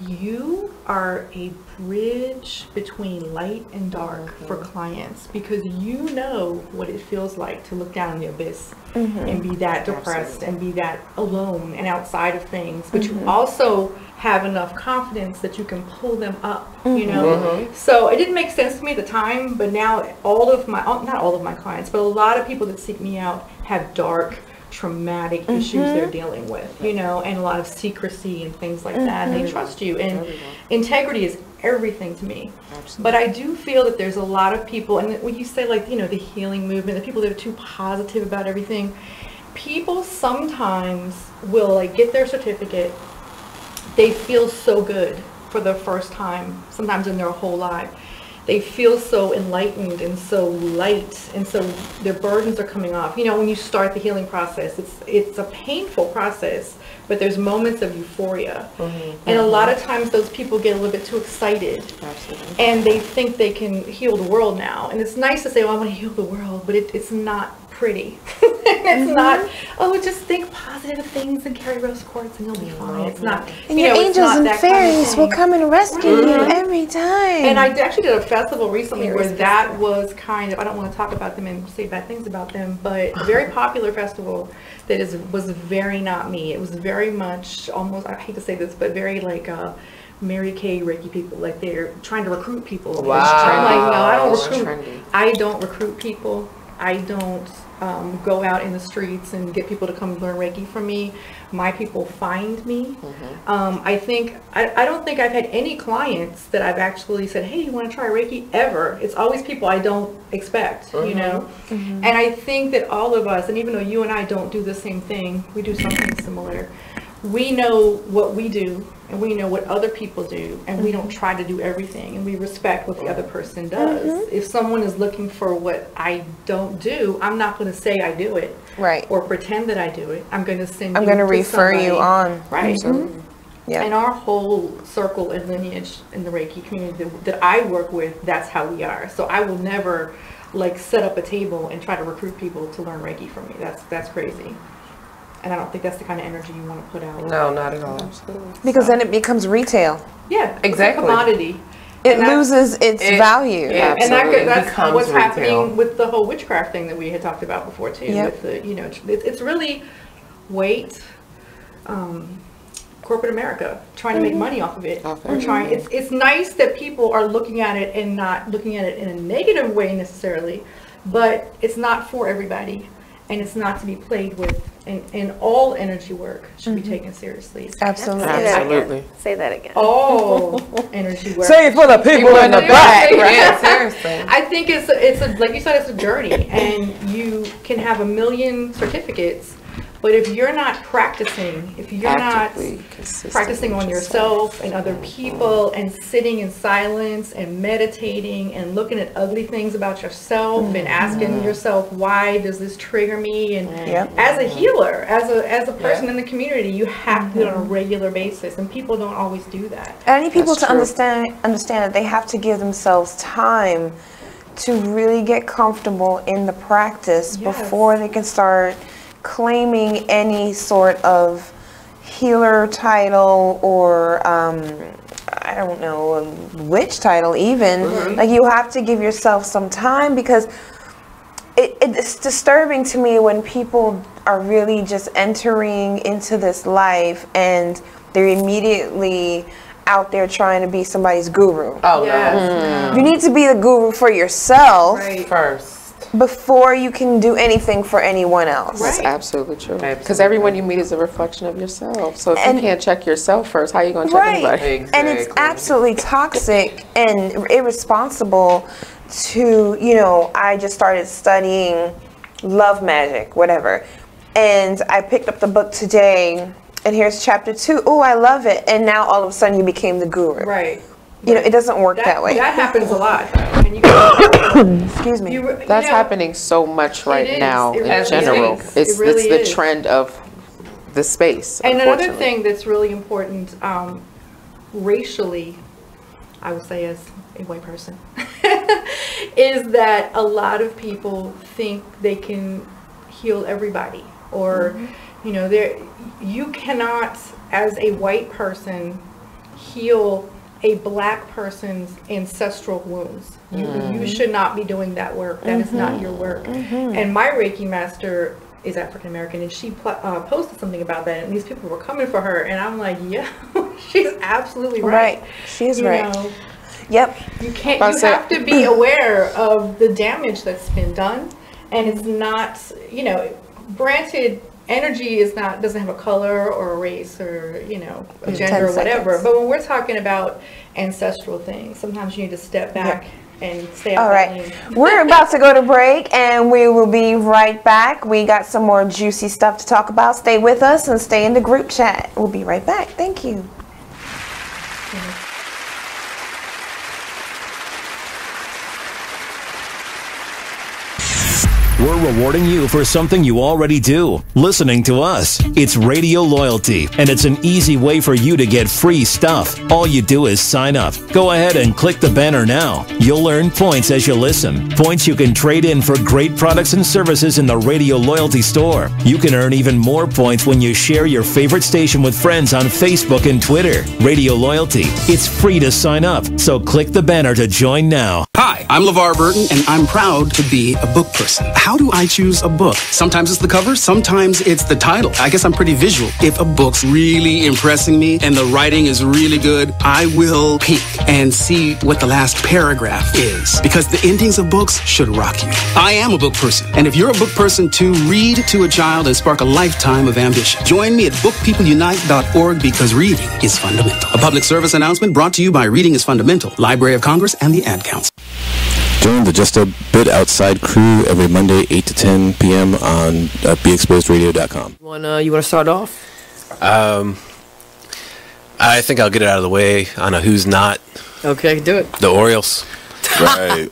you are a bridge between light and dark for clients, because you know what it feels like to look down in the abyss and be that depressed and be that alone and outside of things, but you also have enough confidence that you can pull them up, you know. So it didn't make sense to me at the time, but now not all of my clients, but a lot of people that seek me out have dark, traumatic issues they're dealing with, you know, and a lot of secrecy and things like that. And they trust you, and integrity is everything to me. But I do feel that there's a lot of people, and when you say, like, you know, the healing movement, the people that are too positive about everything, people sometimes will like get their certificate, they feel so good for the first time, sometimes in their whole life. They feel so enlightened and so light, and so their burdens are coming off. You know, when you start the healing process, it's a painful process, but there's moments of euphoria. And a lot of times those people get a little bit too excited. And they think they can heal the world now. And it's nice to say, oh, I want to heal the world, but it's not pretty. It's not, oh, just think positive things and carry rose quartz and you'll be fine. It's not. And your angels and fairies will come and rescue you every time. And I actually did a festival recently where that was kind of, I don't want to talk about them and say bad things about them, but a very popular festival that was very not me. It was very much almost, I hate to say this, but very like Mary Kay Reiki people, like they're trying to recruit people. Wow. I'm like, no, I don't It's recruit. trendy. I don't recruit people. I don't go out in the streets and get people to come learn Reiki from me. My people find me. I don't think I've had any clients that I've actually said, hey, you want to try Reiki? Ever. It's always people I don't expect, you know? And I think that all of us, and even though you and I don't do the same thing, we do something similar. We know what we do and we know what other people do, and we don't try to do everything, and we respect what the other person does. If someone is looking for what I don't do, I'm not going to say I do it, or pretend that I do it. I'm going to send you. I'm going to refer somebody, you on, right? Yeah. And our whole circle and lineage in the Reiki community that I work with, that's how we are. So I will never like set up a table and try to recruit people to learn Reiki from me. That's crazy. And I don't think that's the kind of energy you want to put out. No, not at all. Absolutely. Because then it becomes retail. Yeah, exactly. It's a commodity. It loses its value. And that's what's retail. happening with the whole witchcraft thing that we had talked about before too. With the, you know, it's really corporate America trying to make money off of it. We're trying. It's nice that people are looking at it and not looking at it in a negative way necessarily, but it's not for everybody. And it's not to be played with, and all energy work should be taken seriously. Absolutely. Say that again. All energy work. Say it for the people in the back. Right? Seriously. I think it's a like you said, it's a journey, and you can have 1 million certificates, but if you're not practicing, if you're Actively, not practicing on yourself and other people, and sitting in silence and meditating and looking at ugly things about yourself and asking yourself, why does this trigger me? And as a healer, as a person in the community, you have to do it on a regular basis, and people don't always do that. I need people to understand that they have to give themselves time to really get comfortable in the practice before they can start claiming any sort of healer title or I don't know, a witch title even. Like, you have to give yourself some time, because it's disturbing to me when people are really just entering into this life and they're immediately out there trying to be somebody's guru. You need to be the guru for yourself first, before you can do anything for anyone else. That's absolutely true. Because everyone you meet is a reflection of yourself. So if you can't check yourself first, how are you going to check anybody? And it's absolutely toxic and irresponsible to, you know, I just started studying love magic, whatever. And I picked up the book today, and here's chapter 2. Oh, I love it. And now all of a sudden you became the guru. You know, it doesn't work that way. That happens a lot. Excuse me. That's happening so much right now in general. It's the trend of the space. And another thing that's really important, racially, I would say as a white person, is that a lot of people think they can heal everybody, or you know, you cannot, as a white person, heal a black person's ancestral wounds. You should not be doing that work. That is not your work. And my Reiki master is African American, and she posted something about that, and these people were coming for her, and I'm like, yeah, she's absolutely right. She's you right. know, Yep. You can't. You have to be aware of the damage that's been done, and it's not. You know, granted, energy is not, doesn't have a color or a race or, you know, a gender or whatever. But when we're talking about ancestral things, sometimes you need to step back and stay out. All right. We're about to go to break, and we will be right back. We got some more juicy stuff to talk about. Stay with us and stay in the group chat. We'll be right back. Thank you. We're rewarding you for something you already do, listening to us. It's Radio Loyalty, and it's an easy way for you to get free stuff. All you do is sign up. Go ahead and click the banner now. You'll earn points as you listen. Points you can trade in for great products and services in the Radio Loyalty store. You can earn even more points when you share your favorite station with friends on Facebook and Twitter. Radio Loyalty. It's free to sign up, so click the banner to join now. Hi, I'm LeVar Burton, and I'm proud to be a book person. How do I choose a book? Sometimes it's the cover, sometimes it's the title. I guess I'm pretty visual. If a book's really impressing me and the writing is really good, I will peek and see what the last paragraph is, because the endings of books should rock you. I am a book person, and if you're a book person too, read to a child and spark a lifetime of ambition. Join me at bookpeopleunite.org, because reading is fundamental. A public service announcement brought to you by Reading is Fundamental, Library of Congress, and the Ad Council. Join the Just a Bit Outside crew every Monday, 8 to 10 p.m. on BeExposedRadio.com. You want to start off? I think I'll get it out of the way on a who's not. Okay, do it. The Orioles. Right.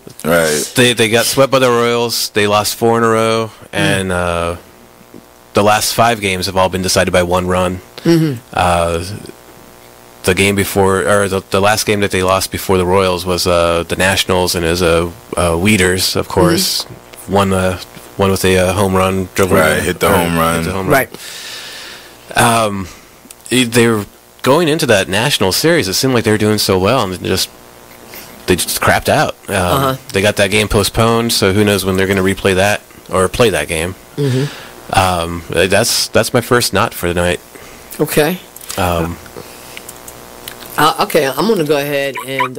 They got swept by the Royals. They lost 4 in a row, and the last 5 games have all been decided by 1 run. Mm-hmm. The game before, or the last game that they lost before the Royals was the Nationals, and it was Weeders, of course, won with a home run. Hit the home run. Right. They were going into that National series. It seemed like they were doing so well, and they just crapped out. They got that game postponed, so who knows when they're going to replay that or play that game. Mm-hmm. That's my first not for the night. Okay. Okay, I'm going to go ahead and...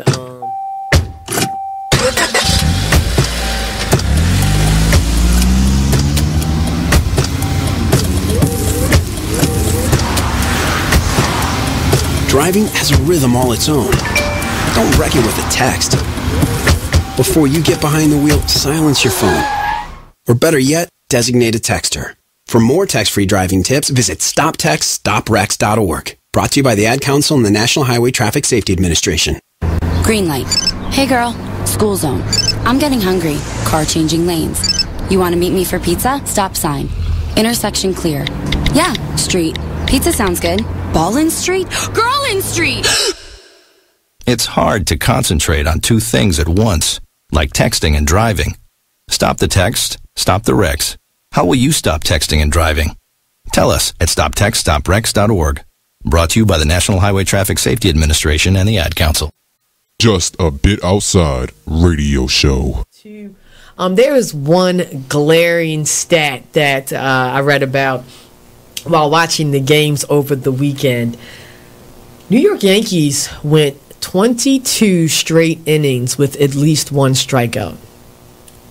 Driving has a rhythm all its own. Don't wreck it with a text. Before you get behind the wheel, silence your phone. Or better yet, designate a texter. For more text-free driving tips, visit stoptextstoprex.org. Brought to you by the Ad Council and the National Highway Traffic Safety Administration. Green light. Hey girl, school zone. I'm getting hungry. Car changing lanes. You want to meet me for pizza? Stop sign. Intersection clear. Yeah, street. Pizza sounds good. Ballin Street? Girlin Street! It's hard to concentrate on 2 things at once, like texting and driving. Stop the text, stop the wrecks. How will you stop texting and driving? Tell us at stoptextstoprex.org. Brought to you by the National Highway Traffic Safety Administration and the Ad Council. Just a Bit Outside radio show. There is one glaring stat that I read about while watching the games over the weekend. New York Yankees went 22 straight innings with at least 1 strikeout.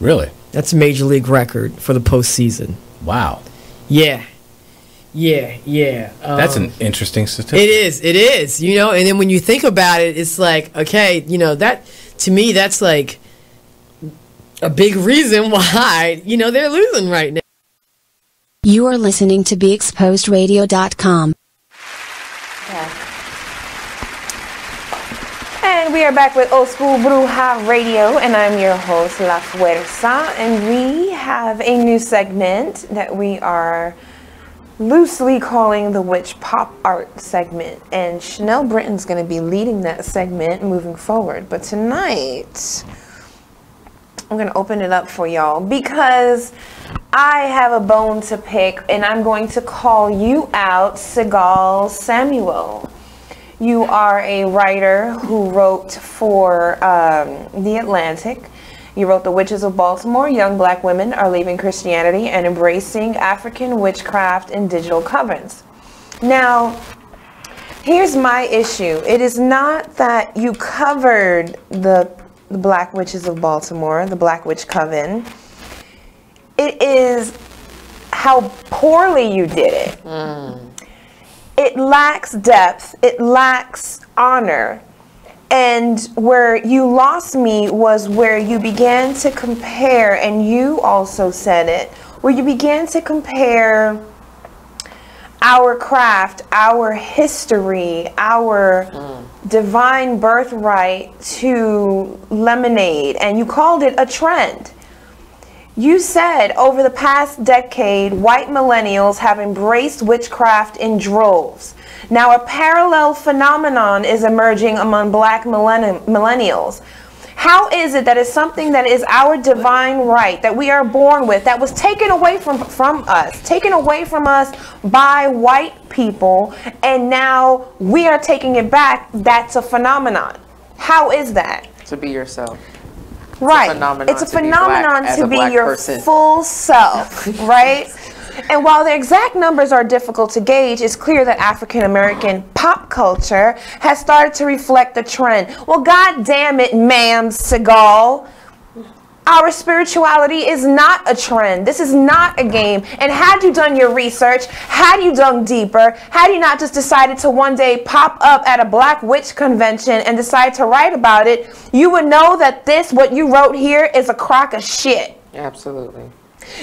Really? That's a major league record for the postseason. Wow. Yeah. That's an interesting statistic. It is, and then when you think about it, it's like, okay, that, to me, that's like a big reason why, they're losing right now. You are listening to BeExposedRadio.com. And we are back with Old School Bruja Radio, and I'm your host, La Fuerza, and we have a new segment that we are loosely calling the Witch Pop Art segment, and Chanel Britton's going to be leading that segment moving forward. But tonight, I'm going to open it up for y'all because I have a bone to pick, and I'm going to call you out, Segal Samuel. You are a writer who wrote for The Atlantic. You wrote The Witches of Baltimore, Young Black Women Are Leaving Christianity and Embracing African Witchcraft in Digital Covens. Now, here's my issue. It is not that you covered the Black Witches of Baltimore, the Black Witch Coven. It is how poorly you did it. It lacks depth. It lacks honor. And where you lost me was where you began to compare, and you also said it, where you began to compare our craft, our history, our divine birthright to lemonade, and you called it a trend. You said over the past decade, white millennials have embraced witchcraft in droves. Now, a parallel phenomenon is emerging among black millennials. How is it that it's something that is our divine right, that we are born with, that was taken away from us by white people, and now we are taking it back? That's a phenomenon. How is that? To be yourself. Right. It's a phenomenon to be your full self, right? And while the exact numbers are difficult to gauge, it's clear that African American pop culture has started to reflect the trend. Well, God damn it, ma'am Seagal. Our spirituality is not a trend. This is not a game. And had you done your research, had you dug deeper, had you not just decided to one day pop up at a Black Witch convention and decide to write about it, you would know that what you wrote here is a crock of shit. Absolutely.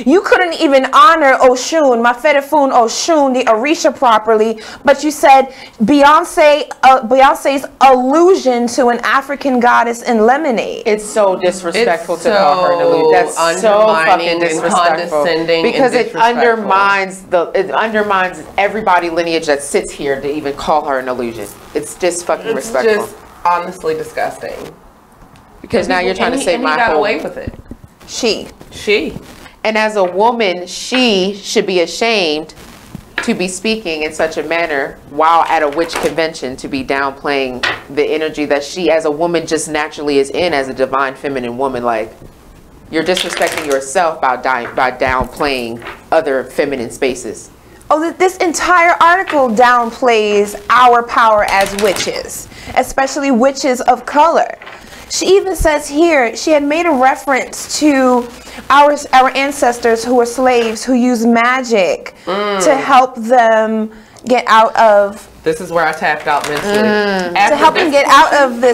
You couldn't even honor Oshun, Mafedefun Oshun, the Orisha properly, but you said Beyonce's allusion to an African goddess in Lemonade. It's so disrespectful to call her an illusion. That's so fucking disrespectful. Because it undermines everybody lineage that sits here to even call her an illusion. It's just fucking respectful. It's just honestly disgusting. Because now you're trying to say my whole... he got away with it. She. And as a woman, she should be ashamed to be speaking in such a manner while at a witch convention, to be downplaying the energy that she as a woman just naturally is in as a divine feminine woman. Like, you're disrespecting yourself by downplaying other feminine spaces. Oh, this entire article downplays our power as witches, especially witches of color. She even says here, she had made a reference to our ancestors who were slaves, who used magic to help them get out of. This is where I tapped out mentally. To help them get out of the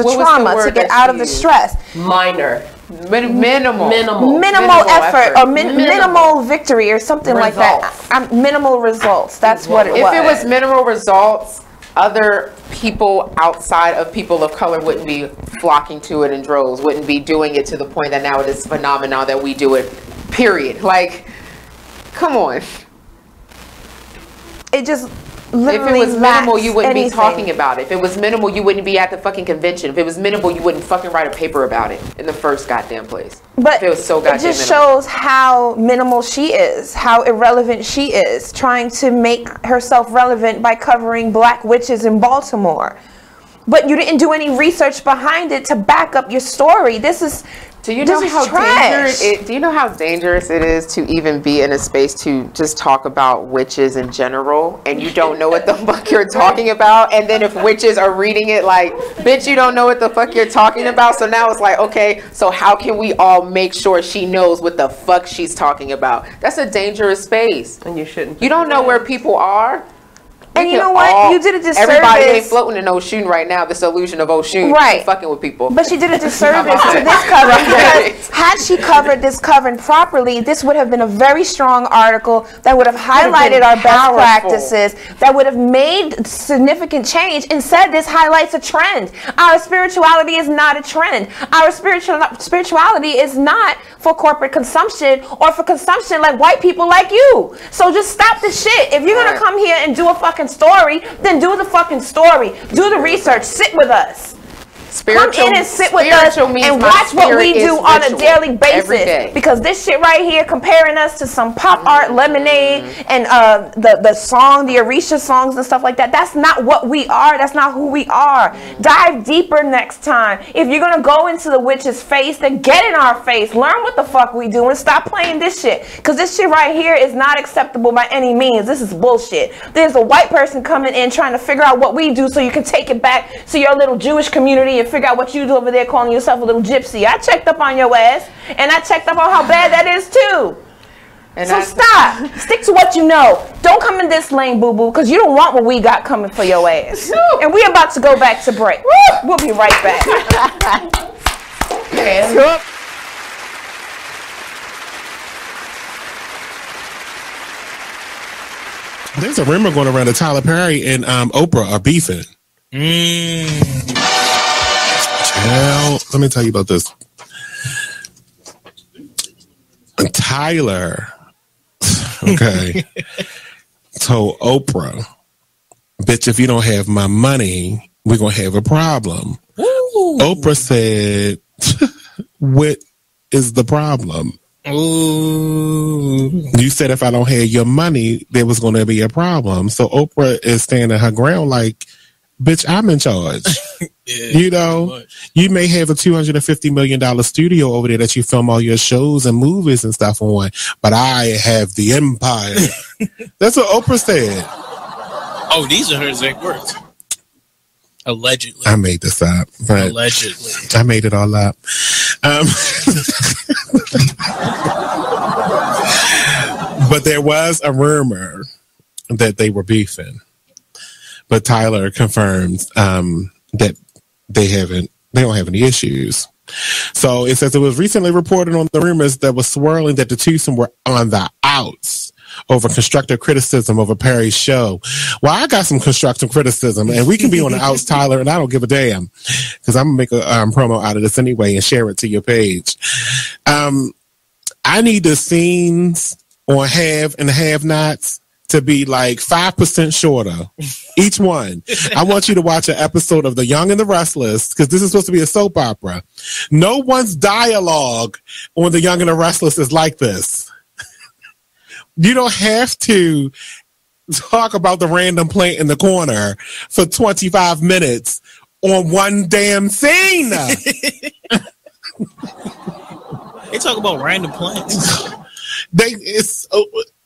trauma, to get out of the stress. Minor. Minimal effort or minimal victory or something like that. Minimal results. That's what it was. If it was minimal results, other people outside of people of color wouldn't be flocking to it in droves, wouldn't be doing it to the point that now it is phenomenon that we do it, period. Like, come on. It just literally if it was minimal, you wouldn't anything. be talking about it. If it was minimal, you wouldn't be at the fucking convention. If it was minimal, you wouldn't fucking write a paper about it in the first goddamn place. But if it was so goddamn it just minimal. shows how minimal she is, how irrelevant she is, trying to make herself relevant by covering black witches in Baltimore. But you didn't do any research behind it to back up your story. This is Do you know how dangerous it is to even be in a space to just talk about witches in general, and you don't know what the fuck you're talking about? And then if witches are reading it, like, bitch, you don't know what the fuck you're talking about. So now it's like, okay, so how can we all make sure she knows what the fuck she's talking about? That's a dangerous space, and you shouldn't. You don't know where people are. And you know what? You did a disservice. Everybody ain't floating in Oshun right now. This illusion of Oshun, right? Fucking with people. But she did a disservice to this cover, because had she covered this cover properly, this would have been a very strong article that would have highlighted our best practices, that would have made significant change. Instead, this highlights a trend. Our spirituality is not a trend. Our spirituality is not for corporate consumption or for consumption like white people like you. So just stop the shit. If you're gonna come here and do a fucking story, then do the fucking story. Do the research. Sit with us. Come in and sit with us and watch what we do on a daily basis. Because this shit right here, comparing us to some pop art Lemonade and the song, the Orisha songs and stuff like that, that's not what we are. That's not who we are. Dive deeper next time. If you're gonna go into the witch's face, then get in our face. Learn what the fuck we do and stop playing this shit. Because this shit right here is not acceptable by any means. This is bullshit. There's a white person coming in trying to figure out what we do so you can take it back to your little Jewish community and figure out what you do over there calling yourself a little gypsy. I checked up on your ass, and I checked up on how bad that is too. And so stop. Stick to what you know. Don't come in this lane, boo-boo, because you don't want what we got coming for your ass. And we're about to go back to break. We'll be right back. There's a rumor going around that Tyler Perry and Oprah are beefing. Well, let me tell you about this. Tyler, okay, told Oprah, bitch, if you don't have my money, we're going to have a problem. Ooh. Oprah said, what is the problem? Ooh. You said if I don't have your money, there was going to be a problem. So Oprah is standing her ground like, bitch, I'm in charge. Yeah, you know, you may have a $250 million studio over there that you film all your shows and movies and stuff on, but I have the empire. That's what Oprah said. Oh, these are her exact words. Allegedly. I made this up. But allegedly. I made it all up. But there was a rumor that they were beefing. But Tyler confirms that they don't have any issues. So it says it was recently reported on the rumors that was swirling that the twosome were on the outs over constructive criticism over Perry's show. Well, I got some constructive criticism, and we can be on the outs, Tyler, and I don't give a damn because I'm going to make a promo out of this anyway and share it to your page. I need the scenes on Have and Have-Nots to be like 5% shorter, each one. I want you to watch an episode of The Young and the Restless, because this is supposed to be a soap opera. No one's dialogue on The Young and the Restless is like this. You don't have to talk about the random plant in the corner for 25 minutes on one damn scene. They talk about random plants.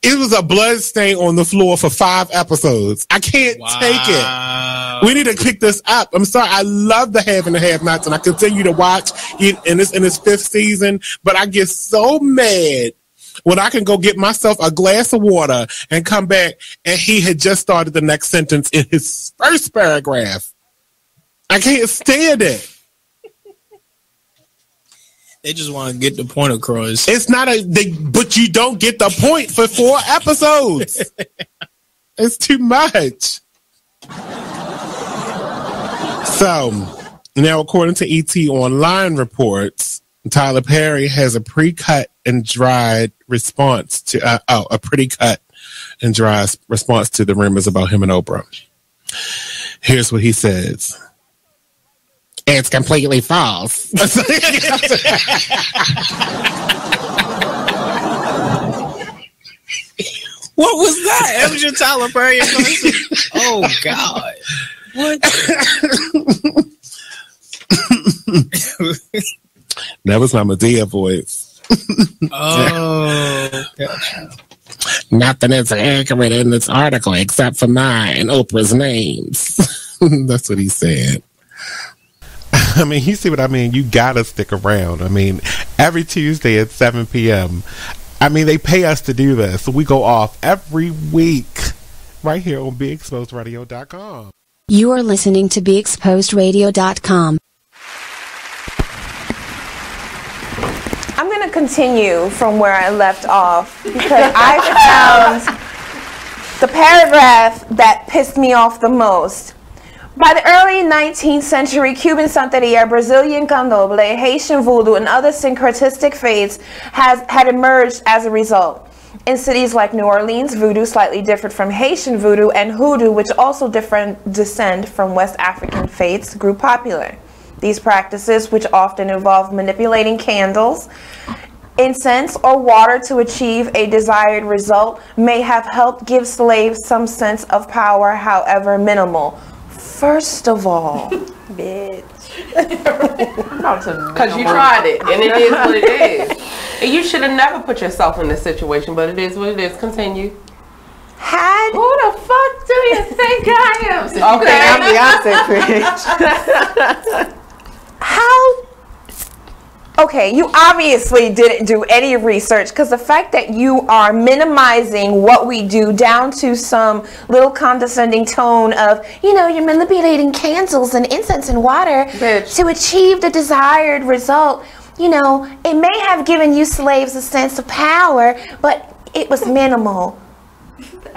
It was a blood stain on the floor for 5 episodes. I can't take it. We need to kick this up. I'm sorry. I love the Have and the Have-Nots, and I continue to watch it in its 5th season, but I get so mad when I can go get myself a glass of water and come back and he had just started the next sentence in his first paragraph. I can't stand it. They just want to get the point across. It's not but you don't get the point for 4 episodes. It's too much. So, now according to ET Online reports, Tyler Perry has a pre-cut and dried response to a pretty cut and dry response to the rumors about him and Oprah. Here's what he says. It's completely false. What was that? That was your Tyler Perry person? Oh, God. What? That was my Medea voice. Oh, gotcha. Nothing is accurate in this article except for mine and Oprah's names. That's what he said. I mean, you see what I mean? You gotta stick around. I mean, every Tuesday at 7 p.m. I mean, they pay us to do this. So we go off every week right here on BeExposedRadio.com. You are listening to BeExposedRadio.com. I'm going to continue from where I left off because I found the paragraph that pissed me off the most. By the early 19th century, Cuban Santeria, Brazilian candomblé, Haitian voodoo, and other syncretistic faiths had emerged as a result. In cities like New Orleans, voodoo, slightly different from Haitian voodoo, and hoodoo, which also descend from West African faiths, grew popular. These practices, which often involve manipulating candles, incense, or water to achieve a desired result, may have helped give slaves some sense of power, however minimal. First of all, bitch. Because you tried it, and it is what it is. And you should have never put yourself in this situation, but it is what it is. Continue. Who the fuck do you think I am? Okay, I'm Beyonce, bitch. How? Okay, you obviously didn't do any research because the fact that you are minimizing what we do down to some little condescending tone of, you know, you're manipulating candles and incense and water to achieve the desired result. You know, it may have given you slaves a sense of power, but it was minimal.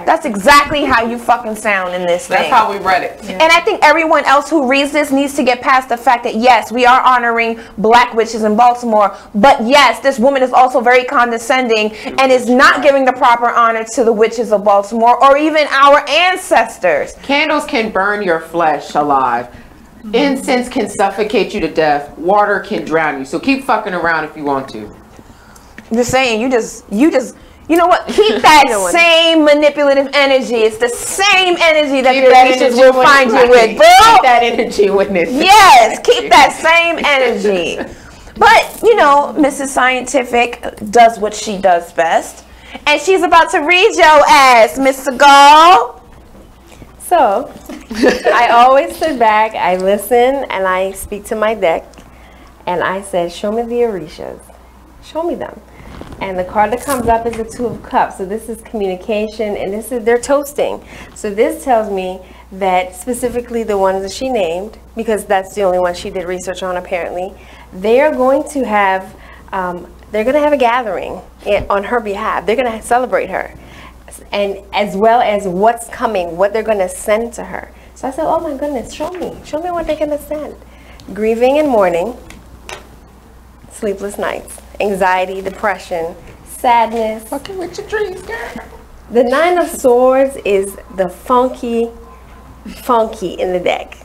That's exactly how you fucking sound in this thing. That's how we read it. And I think everyone else who reads this needs to get past the fact that yes, we are honoring black witches in Baltimore, but yes, this woman is also very condescending and is not giving the proper honor to the witches of Baltimore or even our ancestors. Candles can burn your flesh alive. Incense can suffocate you to death. Water can drown you. So keep fucking around if you want to. I'm just saying, you know what? Keep that same manipulative energy. It's the same energy that your witches will find you with, boo. Keep that energy witness. Yes, keep that same energy. But, you know, Mrs. Scientific does what she does best. And she's about to read your ass, Miss Seagal. So, I always sit back, I listen, and I speak to my deck. And I said, show me the Orishas. Show me them. And the card that comes up is the Two of Cups. So this is communication, and this is, they're toasting. So this tells me that specifically the ones that she named, because that's the only one she did research on apparently, they are going to have, they're going to have a gathering on her behalf. They're going to celebrate her. And as well as what's coming, what they're going to send to her. So I said, oh my goodness, show me what they're going to send. Grieving and mourning, sleepless nights, anxiety, depression, sadness. Fucking with your dreams, girl. The Nine of Swords is the funky in the deck.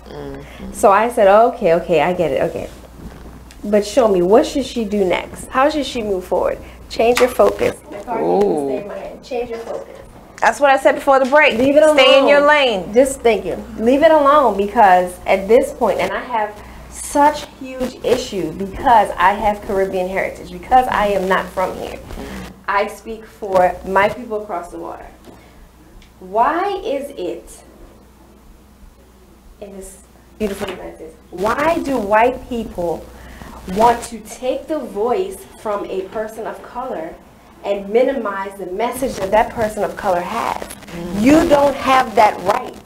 So I said, okay, I get it, okay. But show me, what should she do next? How should she move forward? Change your focus. Change your focus. That's what I said before the break. Leave it alone. Stay in your lane. Just thank you. Leave it alone, because at this point, and I have such huge issue because I have Caribbean heritage, because I am not from here. I speak for my people across the water. Why is it in this beautiful United States, why do white people want to take the voice from a person of color and minimize the message that that person of color has? You don't have that right.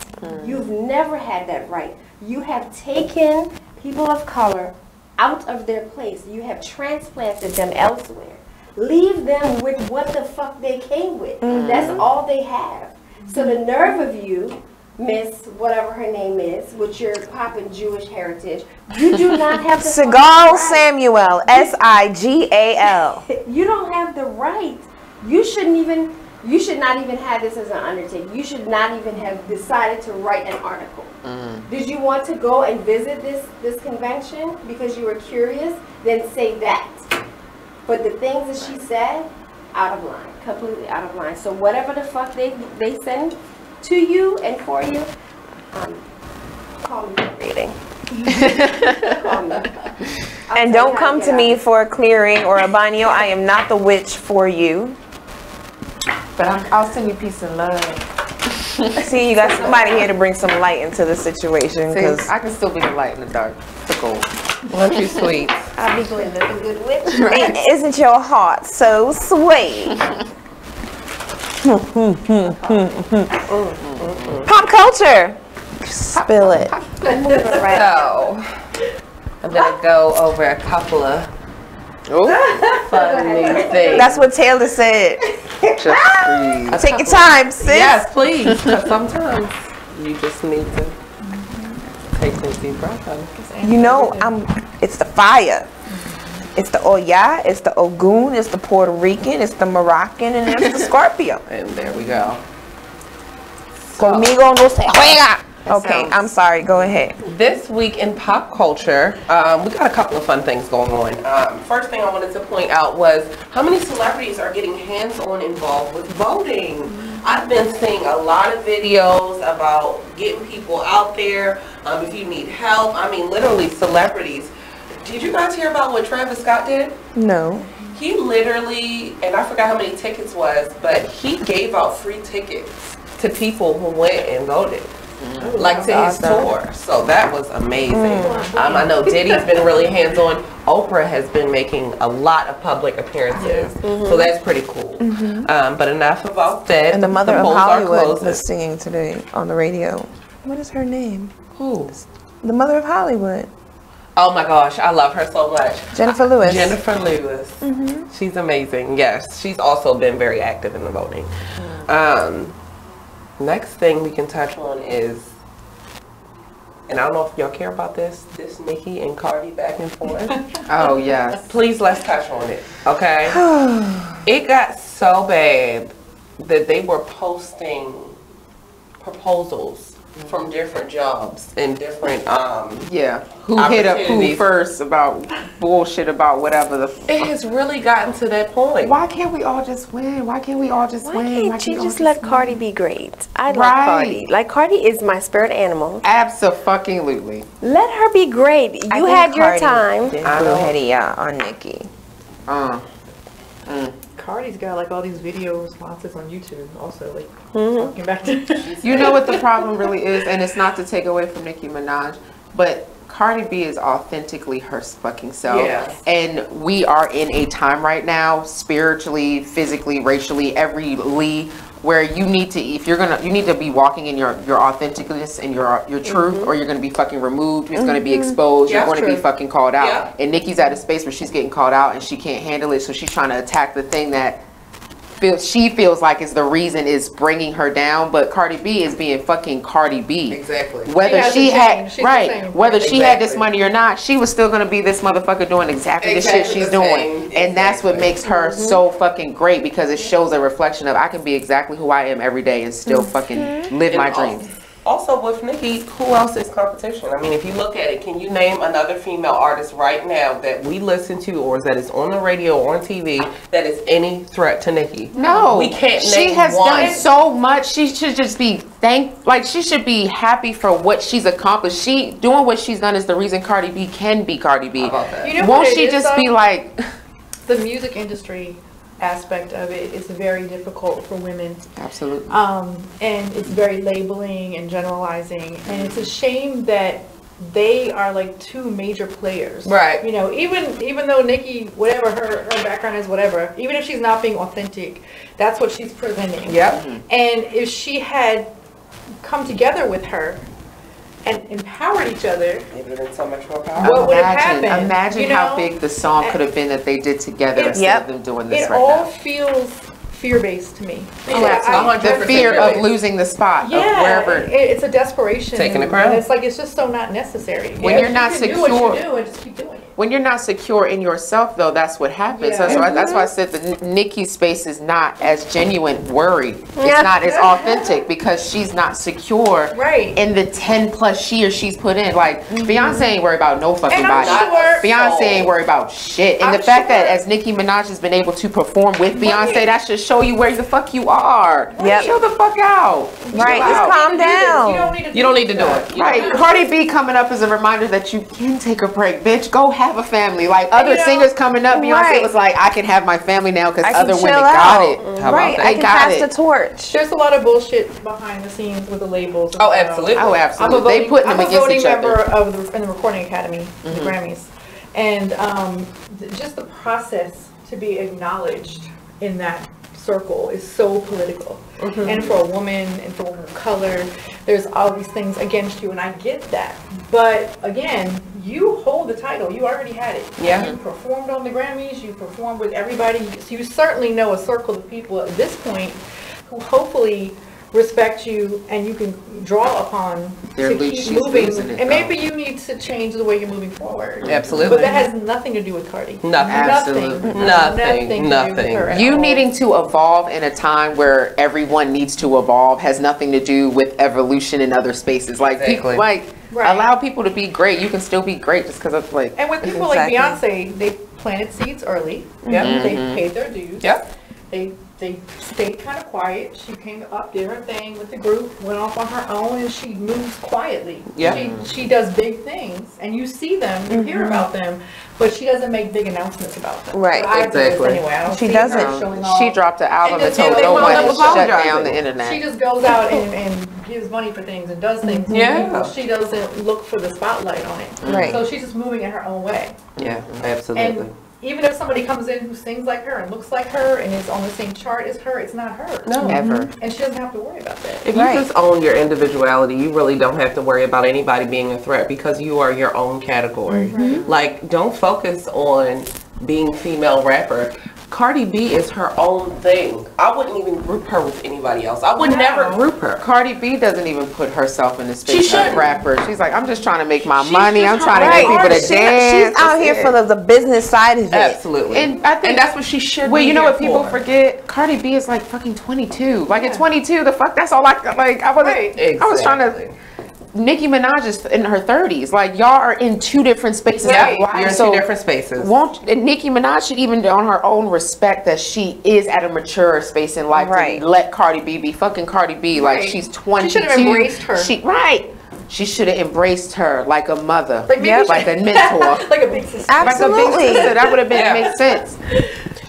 You've never had that right. You have taken people of color out of their place. You have transplanted them elsewhere. Leave them with what the fuck they came with. That's all they have. So the nerve of you, Miss whatever her name is, with your poppin' Jewish heritage, you do not have the Seagal right. Samuel, S-I-G-A-L. You don't have the right. You should not even have this as an undertaking. You should not even have decided to write an article. Did you want to go and visit this convention because you were curious? Then say that. But the things that she said, out of line, completely out of line. So whatever the fuck they send to you and for you, call me for reading. Call me. And don't come to me for a clearing or a banyo. I am not the witch for you. But I'll send you peace and love. See, you got somebody here to bring some light into the situation. See, I can still be the light in the dark. To go. Aren't you sweet? I'll be going to the good witch. Right. Isn't your heart so sweet? Pop culture. Spill it. So, I'm going to go over a couple of fun new things. That's what Taylor said. Just breathe. Take your time, sis. Yes, please. Because sometimes you just need to take some deep breaths. You know, it's the fire. It's the Oya, it's the Ogun, it's the Puerto Rican, it's the Moroccan, and it's the Scorpio. And there we go. Conmigo no se juega. Okay, I'm sorry. Go ahead. This week in pop culture, we got a couple of fun things going on. First thing I wanted to point out was how many celebrities are getting hands-on involved with voting. I've been seeing a lot of videos about getting people out there. If you need help, I mean, literally celebrities. Did you guys hear about what Travis Scott did? No. He literally, and I forgot how many tickets was, but he gave out free tickets to people who went and voted. Like to his tour. So that was amazing. I know Diddy's been really hands-on. Oprah has been making a lot of public appearances. So that's pretty cool. But enough about that. And the mother of Hollywood was singing today on the radio. What is her name? Who? The mother of Hollywood. Oh my gosh, I love her so much. Jennifer Lewis. Jennifer Lewis. She's amazing. Yes, she's also been very active in the voting. Next thing we can touch on is, and I don't know if y'all care about this Nicki and Cardi back and forth. Oh, yes. Please, let's touch on it, okay? It got so bad that they were posting proposals from different jobs and different who hit up who first about bullshit about whatever the it has really gotten to that point. Why can't we all just win? Why can't we all just win? Why can't you just let Cardi be great? I love Cardi. Like, Cardi is my spirit animal. Abso-fucking-lutely. Let her be great. You had your time. I know Hetty on Nicki. Cardi's got like all these video responses on YouTube also, like talking back to You know what the problem really is, and it's not to take away from Nicki Minaj, but Cardi B is authentically her fucking self. Yes. And we are in a time right now, spiritually, physically, racially, every where you need to, if you're gonna, you need to be walking in your authenticness and your truth, or you're gonna be fucking removed. It's gonna be exposed. Yeah, you're going to be fucking called out. Yeah. And Nicki's at a space where she's getting called out and she can't handle it, so she's trying to attack the thing that she feels like is the reason is bringing her down. But Cardi B is being fucking Cardi B. Exactly. Whether she had whether she had this Exactly. money or not, she was still gonna be this motherfucker doing exactly the shit she's the doing. same. And that's what makes her so fucking great, because it shows a reflection of I can be exactly who I am every day and still fucking live my dreams. Also with Nicki, who else is competition? I mean, if you look at it, can you name another female artist right now that we listen to or that is on the radio or on TV that is any threat to Nicki? No, we can't. She name has one. done so much. She should just be she should be happy for what she's accomplished. She doing what she's done is the reason Cardi B can be Cardi B. You know Won't what it she is, just though? be like The music industry aspect of it is very difficult for women. Absolutely. And it's very labeling and generalizing, and it's a shame that they are like two major players. Right. You know, even though Nicki, whatever her background is, whatever, even if she's not being authentic, that's what she's presenting. Yep. And if she had come together with her and empowered each other, it would have been so much more powerful. what would have happened? Imagine you know? how big the song could have been that they did together instead of them doing this It right all now. feels fear-based to me. The fear of losing the spot of wherever. It's a desperation. Taking the and crown. it's like, it's just so not necessary. When you're not you can secure- do what you do and just keep doing it. When you're not secure in yourself, though, that's what happens. Yeah. That's why I said that Nicki's space is not as genuine worried. It's not as authentic because she's not secure in the 10 plus years she's put in. Like, Beyonce ain't worried about no fucking And I'm body. sure- Beyonce ain't worried about shit. And the fact that as Nicki Minaj has been able to perform with Beyonce, that should show you where the fuck you are. Yep. Chill the fuck out. Right, Chill just out. calm down. You don't need to do it. Right, Cardi B coming up is a reminder that you can take a break, bitch. Go have a family. Like other singers coming up, Beyonce was like, I can have my family now because other women got it. Right, I can pass the torch. There's a lot of bullshit behind the scenes with the labels. Oh, absolutely. Oh, absolutely. They putting them against each I'm a voting other. member in the Recording Academy, the Grammys, and just the process to be acknowledged in that circle is so political. And for a woman and for a woman of color, there's all these things against you, and I get that. But again, you hold the title. You already had it. Yeah. You performed on the Grammys. You performed with everybody. So you certainly know a circle of people at this point who hopefully respect you and you can draw upon to keep moving. And maybe you need to change the way you're moving forward. Absolutely. But that has nothing to do with Cardi. Nothing. Nothing. You needing to evolve in a time where everyone needs to evolve has nothing to do with evolution in other spaces. Like people, allow people to be great. You can still be great just because of like. And with people like Beyonce, they planted seeds early. Yep. They paid their dues. Yep. They stayed kind of quiet. She came up, did her thing with the group, went off on her own, and she moves quietly. Yeah. She does big things, and you see them, you hear about them, but she doesn't make big announcements about them. Right. I do this anyway. I don't She see doesn't. her showing off. She dropped an album and just told gives no them one all to the shut apologizing. down the internet. She just goes out and gives money for things and does things. Yeah. She doesn't look for the spotlight on it. Right. So she's just moving in her own way. Yeah, absolutely. And even if somebody comes in who sings like her and looks like her and is on the same chart as her, it's not her. No. Ever. And she doesn't have to worry about that. If you just own your individuality, you really don't have to worry about anybody being a threat because you are your own category. Like, don't focus on being female rapper. Cardi B is her own thing. I wouldn't even group her with anybody else. I would never group her. Cardi B doesn't even put herself in the She space shouldn't. of rapper. She's like, I'm just trying to make my money. I'm trying to get people to dance. She's out here for the business side of it. Absolutely. And I think that's what she should Well, be you know here what people for. forget? Cardi B is like fucking 22. Like at 22, the fuck, that's all I was trying to. Nicki Minaj is in her 30s. Like, y'all are in two different spaces. Yeah, of life. you're in So two different spaces. And Nicki Minaj should even, on her own, respect that she is at a mature space in life. Right. To let Cardi B be fucking Cardi B. Like, she's 22. She should have embraced her. She should have embraced her like a mother, Like, maybe like a mentor, like a big sister. Absolutely. Like a big sister. That would have made sense.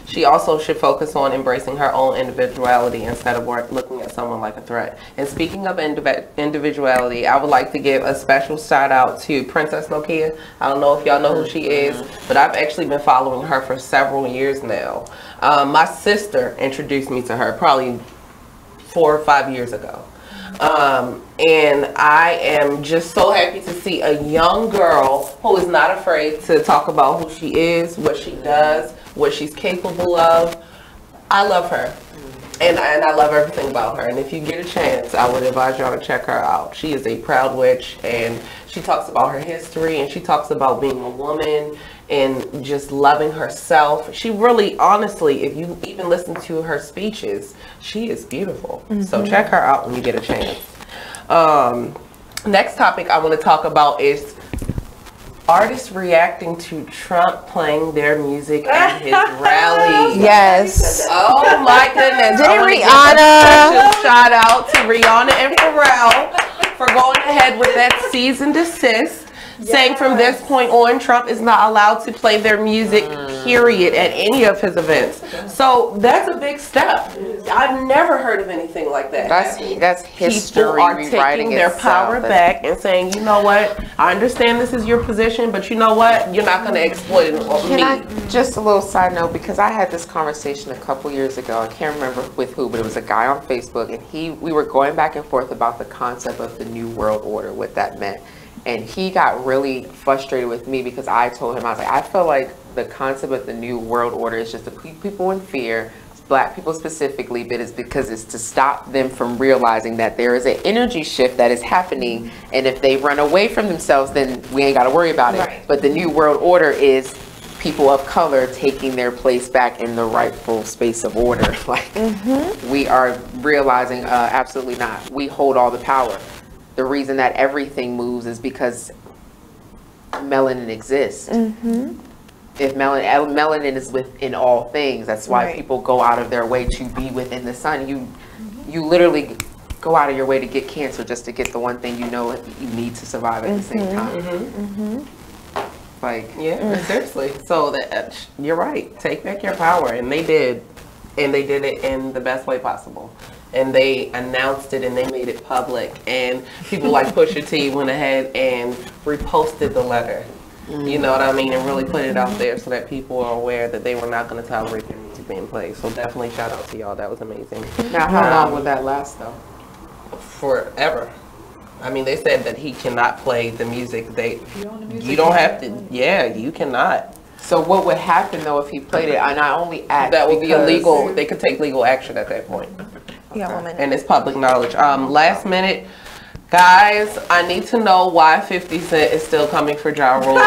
She also should focus on embracing her own individuality instead of looking at someone like a threat. And speaking of individuality, I would like to give a special shout out to Princess Nokia. I don't know if y'all know who she is, but I've actually been following her for several years now. My sister introduced me to her probably 4 or 5 years ago. And I am just so happy to see a young girl who is not afraid to talk about who she is, what she does, what she's capable of. I love her. And I love everything about her. And if you get a chance, I would advise y'all to check her out. She is a proud witch, and she talks about her history, and she talks about being a woman and just loving herself. She really, honestly, if you even listen to her speeches, she is beautiful. So check her out when you get a chance. Next topic I want to talk about is artists reacting to Trump playing their music at his rally. Yes. Oh my goodness. Didn't I wanna give Rihanna- a special shout out to Rihanna and Pharrell for going ahead with that cease and desist, saying from this point on, Trump is not allowed to play their music, period, at any of his events. So that's a big step. I've never heard of anything like that. That's history People are rewriting taking their itself. power back and saying, you know what, I understand this is your position, but you know what, you're not going to exploit it on me. Just a little side note, because I had this conversation a couple years ago. I can't remember with who, but it was a guy on Facebook, and we were going back and forth about the concept of the New World Order, what that meant. And he got really frustrated with me because I told him, I was like, I feel like the concept of the New World Order is just to keep people in fear, Black people specifically, but it's because it's to stop them from realizing that there is an energy shift that is happening, and if they run away from themselves, then we ain't got to worry about it. Right. But the New World Order is people of color taking their place back in the rightful space of order. Like, we are realizing, absolutely not. We hold all the power. The reason that everything moves is because melanin exists. If melanin is within all things, that's why people go out of their way to be within the sun. You literally go out of your way to get cancer just to get the one thing you know you need to survive at the same time. Like, Seriously. So that you're right. Take back your power, and they did, and they did it in the best way possible. And they announced it, and they made it public, and people like Pusha T went ahead and reposted the letter. You know what I mean? And really put it out there so that people are aware that they were not going to tolerate their music being played. So definitely shout out to y'all. That was amazing. Now, how long would that last, though? Forever. I mean, they said that he cannot play the music. You don't have to. Yeah, you cannot. So what would happen, though, if he played it? And I only asked that would be illegal. They could take legal action at that point. And it's public knowledge. Last minute, guys, I need to know why 50 Cent is still coming for Ja Rule.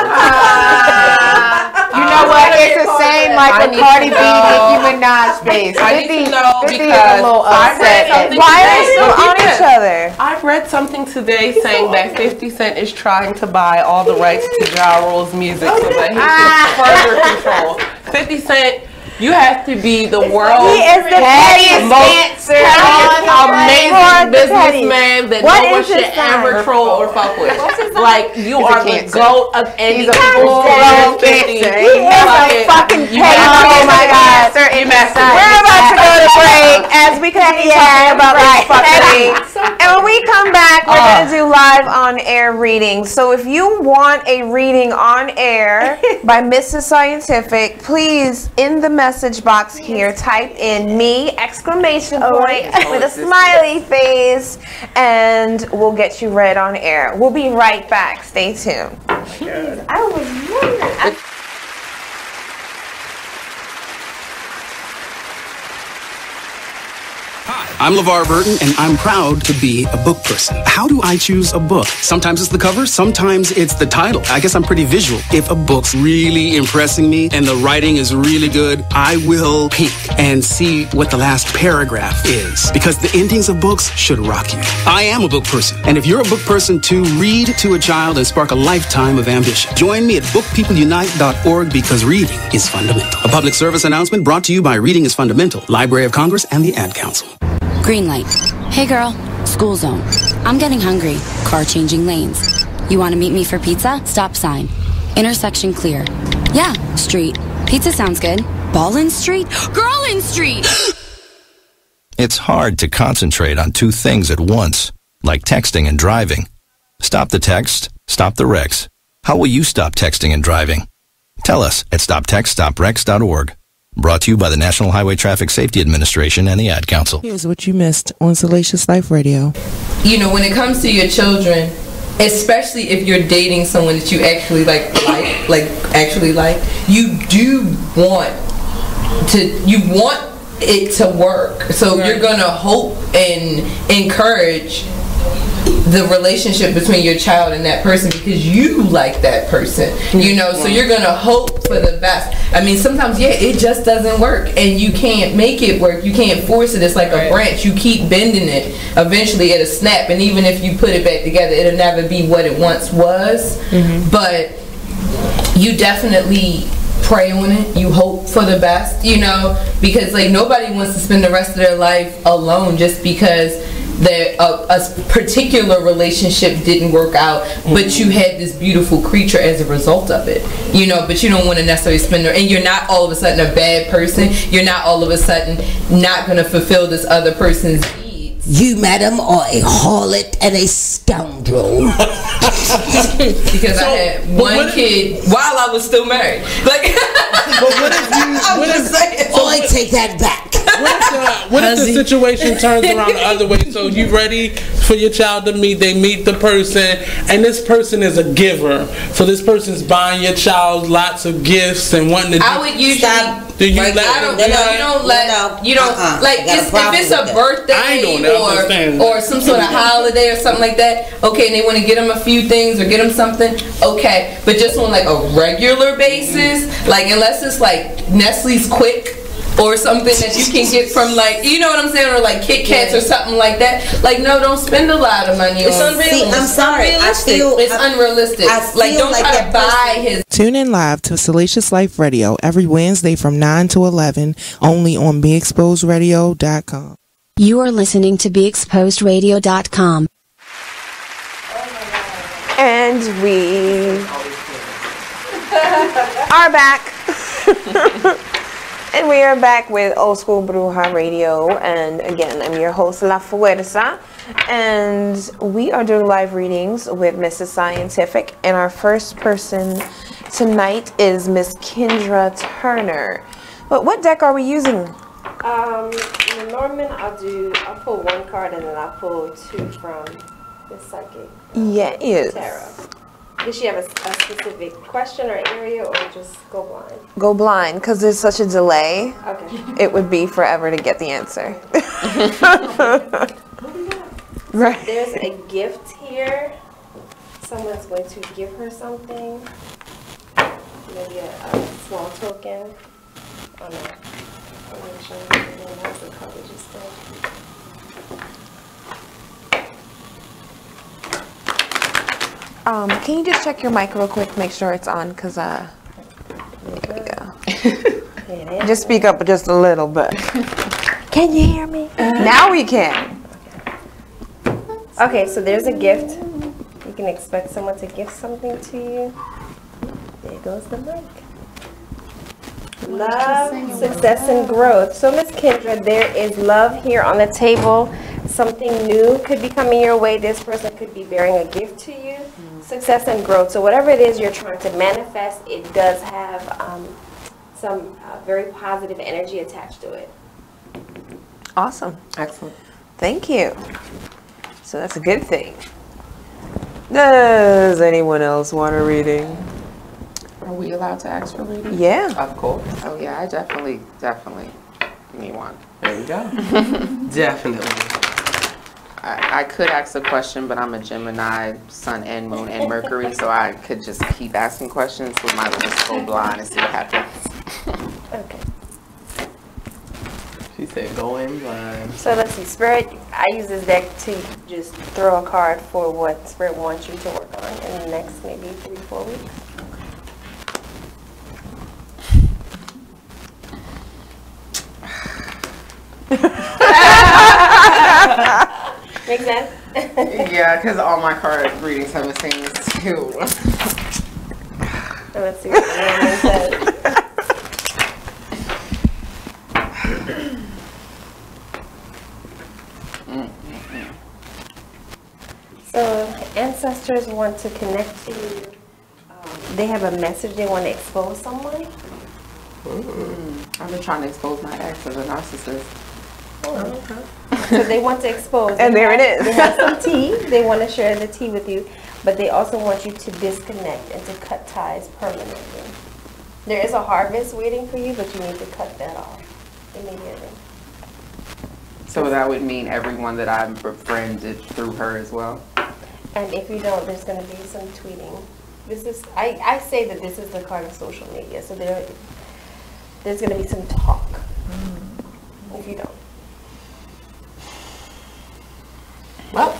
You know what? It's the same like with Cardi B, Nicki Minaj space. I need to know 50 because is a little upset. Why are they still on each other? I've read something today saying that 50 Cent is trying to buy all the rights to Ja Rule's music so that he can further control. 50 Cent, you have to be the world's most amazing businessman that no one should ever troll or fuck with. Like, you are the GOAT of any people's He is a fucking petty. Oh my God. We're about to go to break as we continue talking about this fucking. And when we come back, we're going to do live on air readings. So if you want a reading on air by Mrs. Scientific, please, in the message box here, type in me, exclamation point, with a smiley face, and we'll get you read on air. We'll be right back. Stay tuned. I was wondering. I'm LeVar Burton, and I'm proud to be a book person. How do I choose a book? Sometimes it's the cover, sometimes it's the title. I guess I'm pretty visual. If a book's really impressing me and the writing is really good, I will peek and see what the last paragraph is, because the endings of books should rock you. I am a book person, and if you're a book person too, read to a child and spark a lifetime of ambition. Join me at bookpeopleunite.org, because reading is fundamental. A public service announcement brought to you by Reading is Fundamental, Library of Congress, and the Ad Council. Green light. Hey girl, school zone. I'm getting hungry. Car changing lanes. You want to meet me for pizza? Stop sign. Intersection clear. Yeah, street. Pizza sounds good. Ballin Street? Girlin Street! It's hard to concentrate on two things at once, like texting and driving. Stop the text, stop the wrecks. How will you stop texting and driving? Tell us at stoptextstopwrecks.org. Brought to you by the National Highway Traffic Safety Administration and the Ad Council. Here's what you missed on Salacious Life Radio. You know, when it comes to your children, especially if you're dating someone that you actually like, you do want it to work. So you're gonna hope and encourage the relationship between your child and that person because you like that person, you know, so you're gonna hope for the best. I mean, sometimes, yeah, it just doesn't work and you can't make it work. You can't force it. It's like a branch. You keep bending it. Eventually it'll snap, and even if you put it back together, it'll never be what it once was. But you definitely pray on it. You hope for the best, you know, because like nobody wants to spend the rest of their life alone just because a particular relationship didn't work out, but you had this beautiful creature as a result of it, you know. But you don't want to necessarily spend and you're not all of a sudden a bad person. You're not all of a sudden not going to fulfill this other person's needs. You, madam, are a harlot and a scoundrel. Because I had one kid while I was still married. Like, but what if I take that back. What if the situation turns around the other way? So you ready for your child to meet? They meet the person, and this person is a giver. So this person's buying your child lots of gifts and wanting to. I would usually. Stop. Do you let? You don't like if it's a birthday or some sort of holiday or something like that. Okay, and they want to get them a few things or get them something. Okay, but just on like a regular basis, like unless it's like Nestle's Quick or something that you can get from like, you know what I'm saying, or like Kit Kats or something like that. Like, no, don't spend a lot of money. It's unrealistic. I'm sorry. It's unrealistic. Like, don't try to buy his. Tune in live to Salacious Life Radio every Wednesday from 9 to 11, only on BeExposedRadio.com. You are listening to BeExposedRadio.com. And we are back. And we are back with Old School Bruja Radio. And again, I'm your host, La Fuerza. And we are doing live readings with Mrs. Scientific. And our first person tonight is Miss Kendra Turner. But what deck are we using? In Norman, I'll pull one card and then I'll pull two from the psychic. Yes. Tarot. Does she have a specific question or area, or just go blind? Go blind, because there's such a delay. Okay. It would be forever to get the answer. Right. There's a gift here. Someone's going to give her something. Maybe a small token. Oh no. I'm going to show you the color just there. Can you just check your mic real quick, make sure it's on, because, there we go. Just speak up just a little bit. Can you hear me? Now we can. Okay, so there's a gift. You can expect someone to gift something to you. There goes the mic. Love, success, and growth. So, Miss Kendra, there is love here on the table. Something new could be coming your way. This person could be bearing a gift to you. Success and growth. So whatever it is you're trying to manifest, it does have some very positive energy attached to it. Awesome. Excellent. Thank you. So that's a good thing. Does anyone else want a reading? Are we allowed to ask for reading? Yeah. Of course. Oh yeah, I definitely me one. There you go. Definitely. I could ask a question, but I'm a Gemini, Sun and Moon and Mercury, so I could just keep asking questions. We might as well just go blind and see what happens. Okay. She said go in blind. So let's see, Spirit, I use this deck to just throw a card for what Spirit wants you to work on in the next maybe 3-4 weeks. Make sense? Yeah, because all my card readings have the same too. So let's see what the woman says. So ancestors want to connect to you. They have a message they want to expose someone. I've been trying to expose my ex as a narcissist. So they want to expose. And there it is. They have some tea. They want to share the tea with you, but they also want you to disconnect and to cut ties permanently. There is a harvest waiting for you, but you need to cut that off immediately. So that would mean everyone that I've befriended through her as well. And if you don't, there's going to be some tweeting. This is I say that this is the card of social media. So there's going to be some talk. If you don't. Well,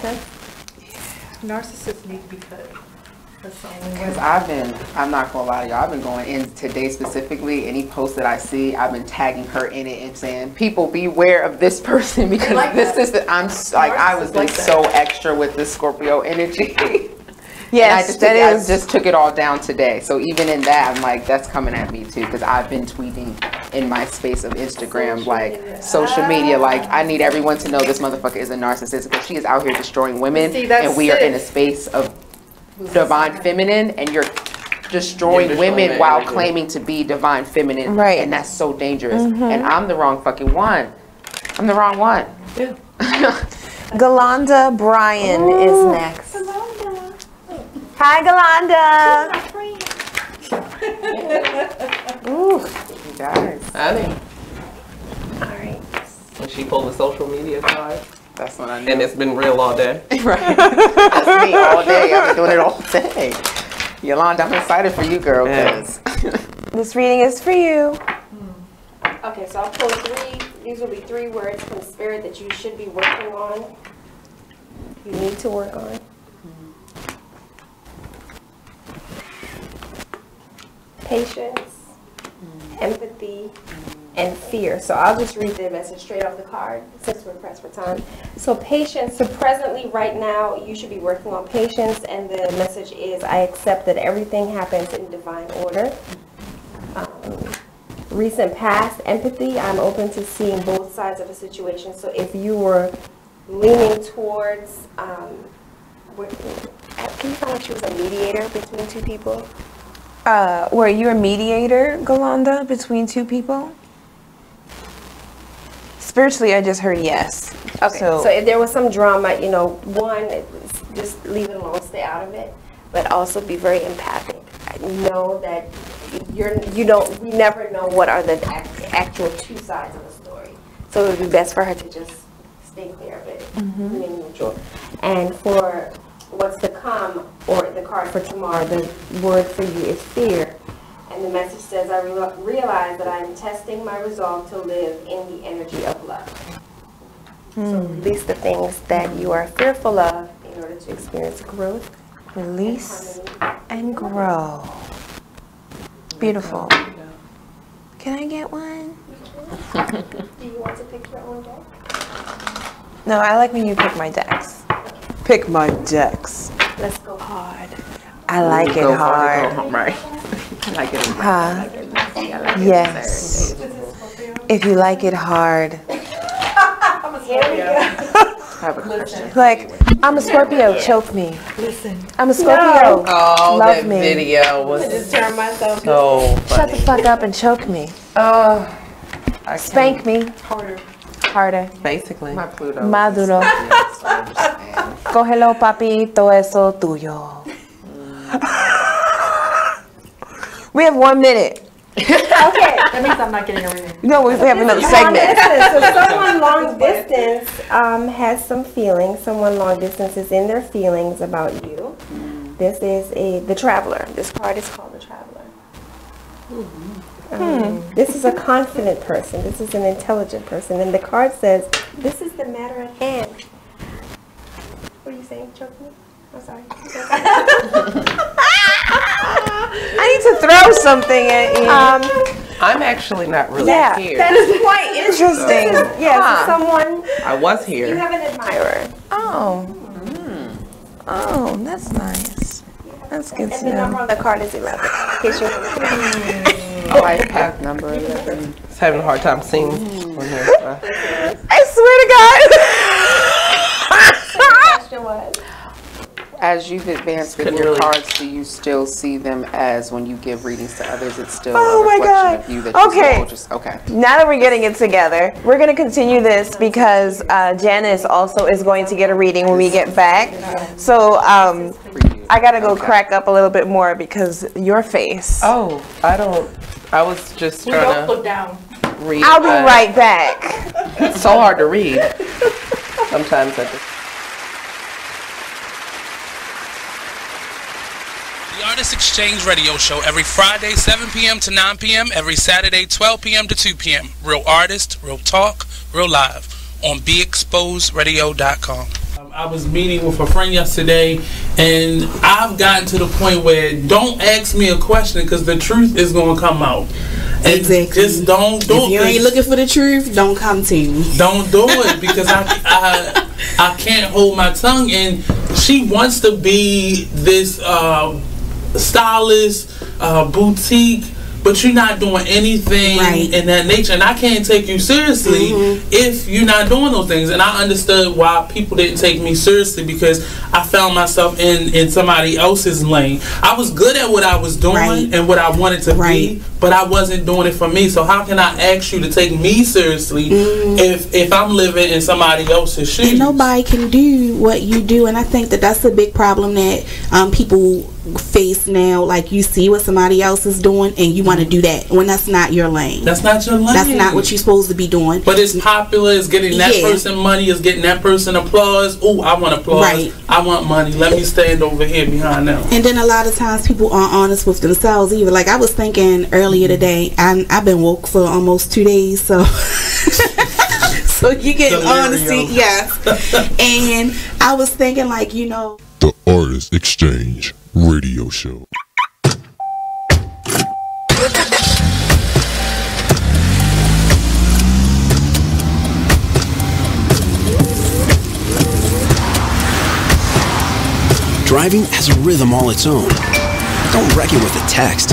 narcissists need to be cut. Because I'm not gonna lie to y'all, I've been going in today specifically, any post that I see, I've been tagging her in it and saying, people beware of this person because like this is, I was being so extra with this Scorpio energy. Yes, I just took it all down today. So even in that, I'm like, that's coming at me too, because I've been tweeting in my space of Instagram, social media, like, I need everyone to know this motherfucker is a narcissist because she is out here destroying women, and we are in a space of divine feminine, and you're destroying women while claiming to be divine feminine, right? And that's so dangerous. And I'm the wrong fucking one. I'm the wrong one. Yeah. Galanda Bryan is next. Hi, Galanda. Ooh, you guys. Honey. All right. When she pulled the social media card. That's what I knew. And it's been real all day. Right. That's me all day. I've been doing it all day. Yolanda, I'm excited for you, girl. Yes. This reading is for you. Okay, so I'll pull 3. These will be 3 words from Spirit that you should be working on. You need to work on. Patience, empathy, and fear. So I'll just read the message straight off the card since we're pressed for time. So patience, so presently right now you should be working on patience, and the message is, I accept that everything happens in divine order. Recent past, empathy, I'm open to seeing both sides of a situation. So if you were leaning towards, can you find out she was a mediator between 2 people? Were you a mediator, Galanda, between 2 people? Spiritually, I just heard yes. Okay, so if there was some drama, one, just leave it alone, stay out of it, but also be very empathic. Know that we never know what are the actual 2 sides of the story. So it would be best for her to just stay clear of it, remain neutral. And for what's to come, or the card for tomorrow, the word for you is fear. And the message says, I realize that I am testing my resolve to live in the energy of love. So release the things that you are fearful of in order to experience growth. Release and grow. Beautiful. Can I get one? Do you want to pick your own deck? No, I like when you pick my decks. Pick my decks. Let's go hard. I like it hard. Right. I like it hard. Yes. If you like it hard. Here we go. I have a question. Like, I'm a Scorpio, choke me. Listen. I'm a Scorpio, Oh, love that me. video was Just turn myself. so Shut the funny. fuck up and choke me. Spank me. Harder. Harder. Basically. My Pluto. Maduro. Cógelo, papi, todo eso tuyo. We have 1 minute. Okay. That means I'm not getting a reading. No, we have another Long segment. distance. So someone long distance has some feelings. Someone long distance is in their feelings about you. This is the traveler. This card is called the traveler. This is a confident person. This is an intelligent person. And the card says, this is the matter at hand. What are you saying, choke me? I'm sorry. I need to throw something at you. I'm actually not really here. That is quite interesting. Yes, someone. I was here. You have an admirer. Oh. Oh, that's nice. That's good to And the number know. on the card is 11. In case you're Life path number 11. It's having a hard time seeing on here. I swear to God. The question was. As you've advanced with your cards, do you still see them as when you give readings to others, it's still Oh a my reflection God. of you that you Okay. still just, okay. Now that we're getting it together, we're going to continue this because Janice also is going to get a reading when we get back. So I got to go crack up a little bit more because your face. Oh, I was just We trying don't to look down. read. I'll be right back. It's so hard to read. Sometimes I just. The Artist Exchange Radio Show every Friday, 7 p.m. to 9 p.m., every Saturday, 12 p.m. to 2 p.m. Real artist, real talk, real live on BeExposedRadio.com. I was meeting with a friend yesterday, and I've gotten to the point where don't ask me a question because the truth is going to come out. And Exactly. just don't do it. If you ain't looking for the truth, don't come to me. Don't do it because I can't hold my tongue. And she wants to be this stylist, boutique, but you're not doing anything in that nature, and I can't take you seriously if you're not doing those things. And I understood why people didn't take me seriously because I found myself in somebody else's lane. I was good at what I was doing and what I wanted to be, but I wasn't doing it for me. So how can I ask you to take me seriously if I'm living in somebody else's shoes? And nobody can do what you do, and I think that that's a big problem that people face now. Like, you see what somebody else is doing and you want to do that when that's not your lane. That's not your lane. That's not what you're supposed to be doing. But it's popular, it's getting that person money, it's getting that person applause. Oh, I want applause. I want money. Let me stand over here behind them. And then a lot of times people aren't honest with themselves either. Like, I was thinking earlier today, I've been woke for almost 2 days, so so you get honesty, yes. And I was thinking, like, The Artist Exchange Radio Show. Driving has a rhythm all its own. Don't wreck it with a text.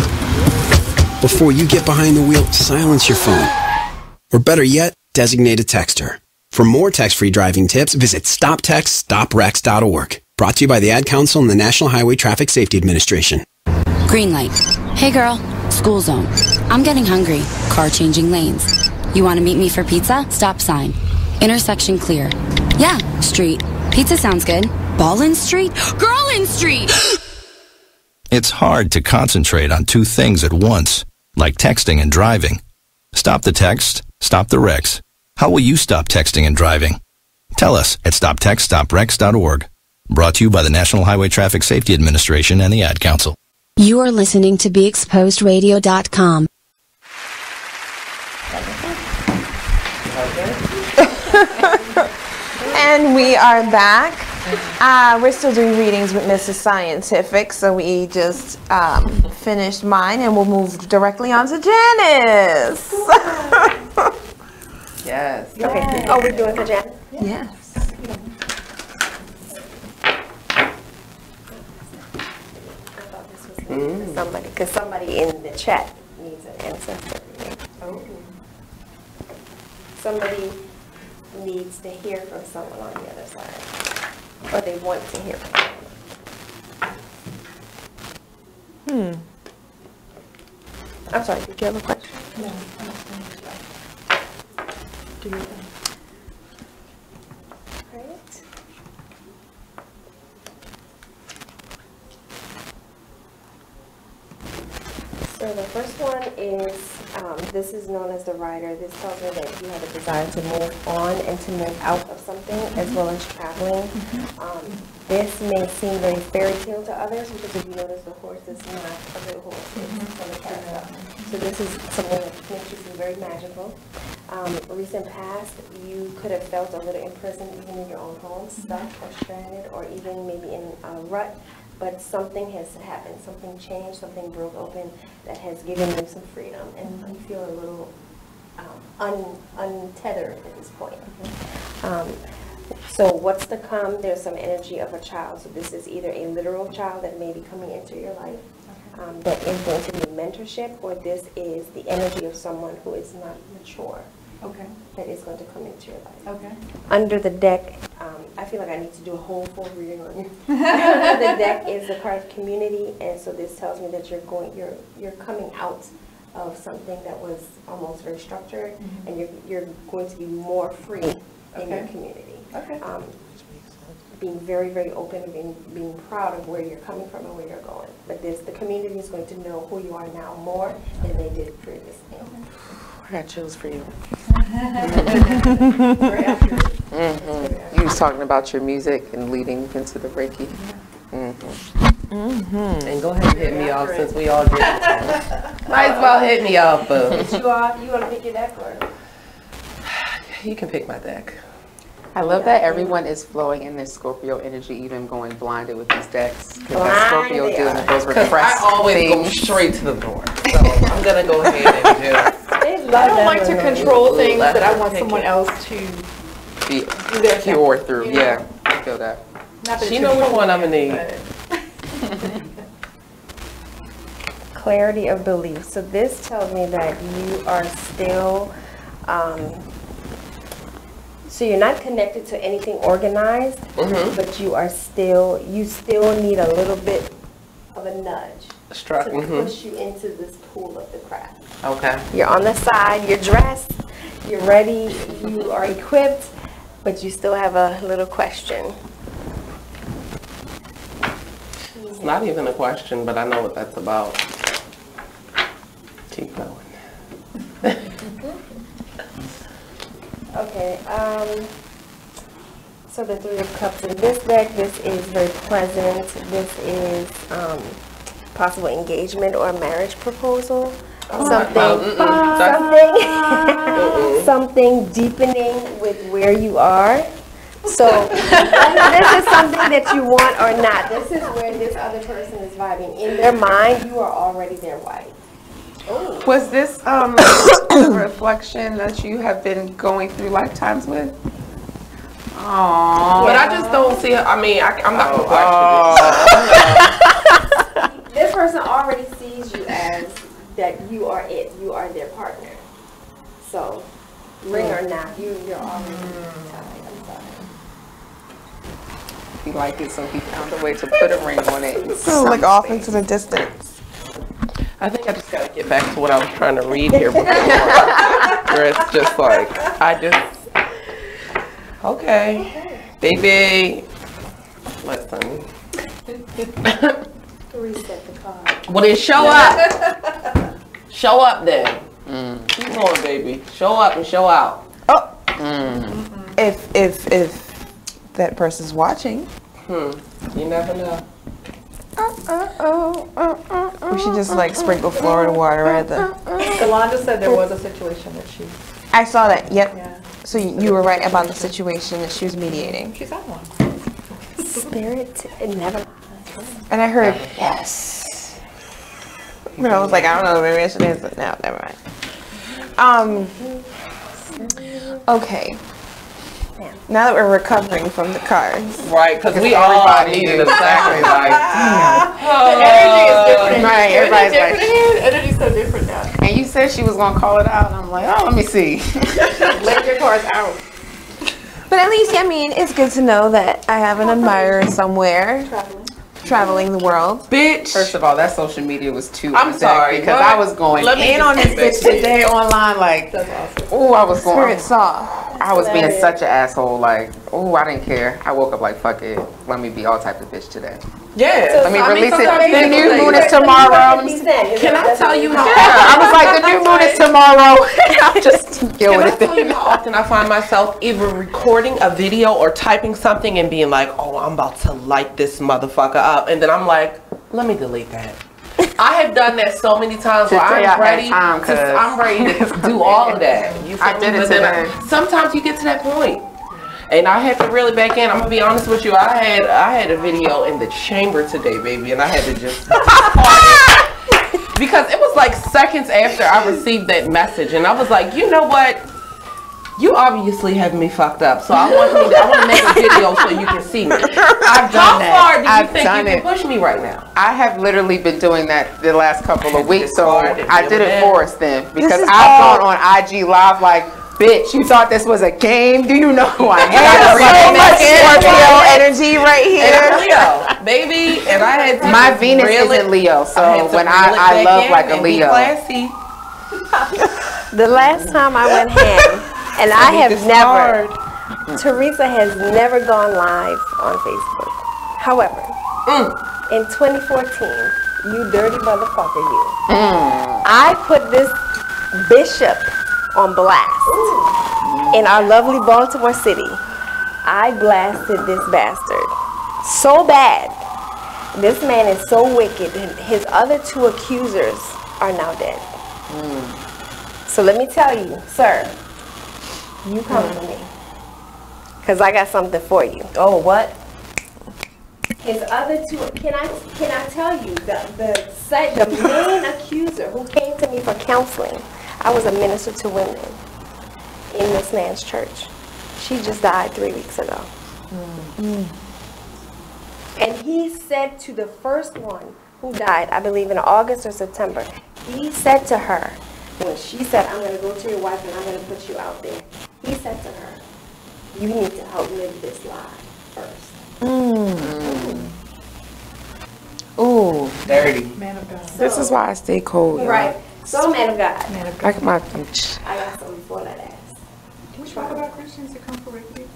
Before you get behind the wheel, silence your phone. Or better yet, designate a texter. For more text-free driving tips, visit stoptextstoprex.org. Brought to you by the Ad Council and the National Highway Traffic Safety Administration. Green light. Hey girl, school zone. I'm getting hungry. Car changing lanes. You want to meet me for pizza? Stop sign. Intersection clear. Yeah, street. Pizza sounds good. Ballin Street? Girlin Street! It's hard to concentrate on two things at once, like texting and driving. Stop the text, stop the wrecks. How will you stop texting and driving? Tell us at stoptextstoprex.org. Brought to you by the National Highway Traffic Safety Administration and the Ad Council. You are listening to BeExposedRadio.com. And we are back. We're still doing readings with Mrs. Scientific, so we just finished mine, and we'll move directly on to Janice. Yes. Okay. Oh, we're doing for Jan? Yes. Somebody, because somebody in the chat needs an ancestor reading. Oh. Somebody needs to hear from someone on the other side, or they want to hear from someone. I'm sorry, did you have a question? No. Do your thing. So the first one is, this is known as the rider. This tells me that you have a desire to move on and to move out of something, as well as traveling. This may seem very fairy tale to others, because if you notice, the horse is not a real horse, it's from a character. So this is something that makes you feel very magical. Recent past, you could have felt a little imprisoned even in your own home, stuck or stranded, or even maybe in a rut. But something has happened, something changed, something broke open that has given you some freedom, and you feel a little untethered at this point. So what's to come? There's some energy of a child. So this is either a literal child that may be coming into your life that is going to be mentorship, or this is the energy of someone who is not mature. Okay. That is going to come into your life. Okay. Under the deck, I feel like I need to do a whole full reading on you. Under the deck is the card community, and so this tells me that you're coming out of something that was almost very structured, and you're going to be more free in your community. Okay. Being very, very open and being proud of where you're coming from and where you're going. But the community is going to know who you are now more than they did previously. I got chills for you. You was talking about your music and leading into the Reiki. And go ahead and hit me off, since we all did. Might as well hit me off, boo. You want to pick your deck, or? You can pick my deck. I love that everyone is flowing in this Scorpio energy, even going blinded with these decks. Because that Scorpio deals with those repressed I always things. go straight to the door. So I'm going to go ahead and just... I don't like to control things that I want someone else to be pure through. Yeah, I feel that. She knows which one I'm going to need. Clarity of belief. So this tells me that you are still... so you're not connected to anything organized, but you still need a little bit of a nudge to push you into this pool of the crap. Okay. You're on the side, you're dressed, you're ready, you are equipped, but you still have a little question. It's not even a question, but I know what that's about. Keep going. Okay, so the Three of Cups in this deck, this is very pleasant. This is possible engagement or a marriage proposal. Something deepening with where you are. So this is something that you want or not. This is where this other person is vibing. In their mind, you are already their wife. Ooh. Was this a reflection that you have been going through lifetimes with? Aww. But I just don't see it. I mean, I'm not going to question this. This person already sees you as that you are it. You are their partner. So, ring or not, you're already tied. I'm sorry. He liked it, so he found a way to put a ring on it. So, like off into the distance. I think I just got to get back to what I was trying to read here before. Where it's just like, okay. Baby, listen. Reset the card. Well, then show up. Show up then. Keep going, baby. Show up and show out. Oh. If that person's watching. You never know. We should just like sprinkle Florida water at the... Yolanda said there was a situation that she... I saw that, yep. Yeah. So you were right about the situation that she was mediating. She's on one. Spirit, it never... And I heard, yes. But I was like, I don't know, maybe I should answer it now. Never mind. Okay. Now that we're recovering from the cards. Right, because we all needed exactly like, damn. The energy is different. Right, everybody's like, energy's so different now. And you said she was going to call it out, and I'm like, oh, let me see. Let your cards out. But at least, I mean, it's good to know that I have an admirer somewhere. Traveling the world. Bitch. First of all, that social media was too I'm sorry. because I was going in on this bitch today online like, that's awesome. Oh, I was going. Spirit saw. I was being such an asshole. Like, oh, I didn't care. I woke up like, fuck it. Let me be all type of bitch today. Yeah. Let me release it. The new moon is tomorrow. Can I tell you how? I was like, the new moon is tomorrow. I'll just deal with it. Can I tell you how often I find myself either recording a video or typing something and being like, oh, I'm about to light this motherfucker up. And then I'm like, let me delete that. I have done that so many times where I'm ready to do all of that. I did it today. Sometimes you get to that point. And I had to reel it back in. I'm gonna be honest with you. I had a video in the chamber today, baby, and I had to just because it was like seconds after I received that message, and I was like, you know what? You obviously have me fucked up, so I want to make a video so you can see me. I've done that. How far do you think you can push me right now? I have literally been doing that the last couple of weeks, so I did it for us then because I've gone on IG Live like, bitch, you thought this was a game? Do you know who I am? So much Scorpio energy right here. And Leo, baby, and I had to my Venus isn't Leo, so when I love like a Leo. The last time I went ham, and I have never, Teresa has never gone live on Facebook. However, in 2014, you dirty motherfucker, you. I put this bishop on blast in our lovely Baltimore City. I blasted this bastard so bad. This man is so wicked. His other two accusers are now dead. So let me tell you, sir, you come to me, because I got something for you. Oh, what? His other two, can I tell you, the main accuser who came to me for counseling, I was a minister to women in this man's church. She just died 3 weeks ago. And he said to the first one who died, I believe in August or September, he said to her, when she said, I'm going to go to your wife and I'm going to put you out there, he said to her, you need to help live this lie first. Ooh, dirty. Man of God. This is why I stay cold. Right. So, man of God. Man of God. Like my I got something for that ass. Can we talk about Christians that come for refuge?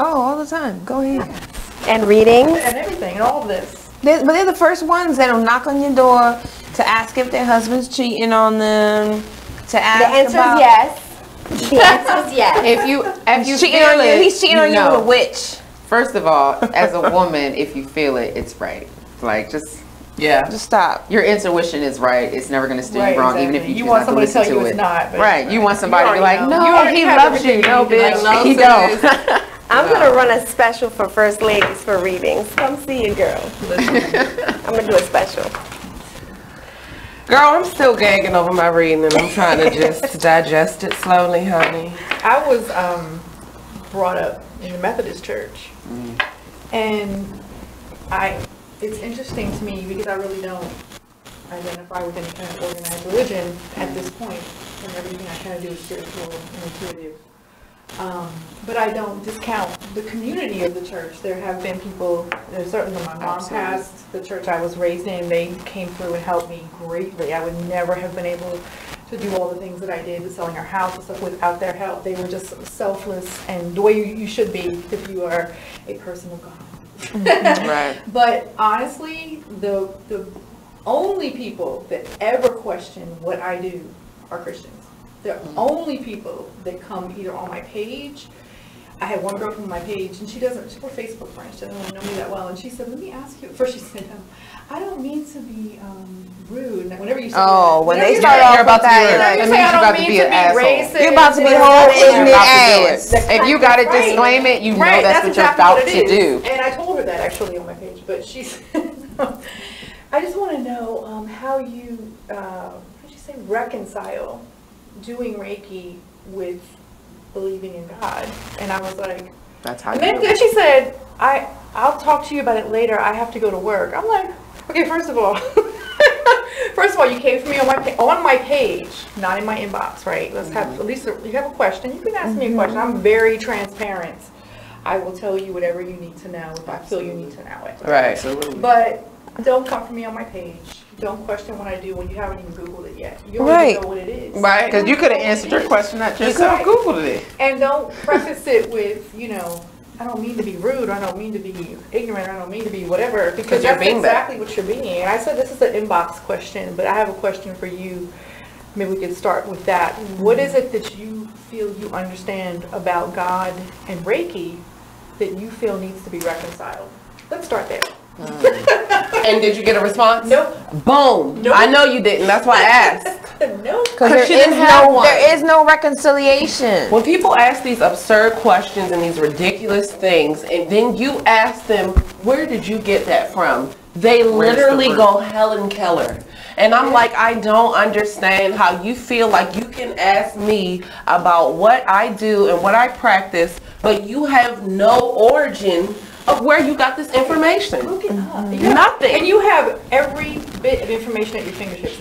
Oh, all the time. Go ahead. And readings. And everything, and all of this. But they're the first ones that'll knock on your door to ask if their husband's cheating on them. To ask the answer about is yes. The answer is yes. If you he's cheating on you, he's cheating on you with a witch. First of all, as a woman, if you feel it, it's right. Like just stop. Your intuition is right. It's never going to steer you wrong, even if you want somebody to tell you it. it's not. But right. You want somebody to be like, no, he loves you. No, bitch, he don't. I'm going to run a special for first ladies for readings. Come see it, girl. I'm going to do a special. Girl, I'm still gagging over my reading and I'm trying to just digest it slowly, honey. I was brought up in the Methodist church. And it's interesting to me because I really don't identify with any kind of organized religion at this point, and everything I kind of do is spiritual and intuitive. But I don't discount the community of the church. There have been people, certainly when my mom passed, the church I was raised in, they came through and helped me greatly. I would never have been able to do all the things that I did with selling our house and stuff without their help. They were just selfless and the way you should be if you are a person of God. Right. But honestly, the only people that ever question what I do are Christians. The only people that come either on my page. I had one girl from my page, and we're Facebook friends. She doesn't really know me that well, and she said, "Let me ask you." First, she said, "I don't mean to be rude." And whenever you say when they start off about that, you say, "I don't mean to be racist," you're about to be whole ignorant ass. If you got to disclaim it, you know that's what you're about to do. And I told her that actually on my page, but she said, "I just want to know how you, reconcile doing Reiki with believing in God." And I was like, "That's how." And then she said, "I'll talk to you about it later. I have to go to work." I'm like, "Okay, first of all, you came for me on my page, not in my inbox, right? Let's have at least you have a question. You can ask me a question. I'm very transparent. I will tell you whatever you need to know if I feel you need to know it. Right. But don't come for me on my page. don't question what I do when you haven't even Googled it yet. You don't Right. even know what it is. Right, because you could have answered your question at yourself. Googled it. And don't preface it with, I don't mean to be rude, or I don't mean to be ignorant, or I don't mean to be whatever, because you're that's being exactly what you're being. And I said this is an inbox question, but I have a question for you. Maybe we could start with that. What is it that you feel you understand about God and Reiki that you feel needs to be reconciled? Let's start there. And did you get a response? Nope. Boom. Nope. I know you didn't. That's why I asked. Nope. Because she didn't have one. There is no reconciliation. When people ask these absurd questions and these ridiculous things, and then you ask them, where did you get that from? They literally go Helen Keller. And I'm like, I don't understand how you feel like you can ask me about what I do and what I practice, but you have no origin of where you got this information. Look it up. Nothing. And you have every bit of information at your fingertips.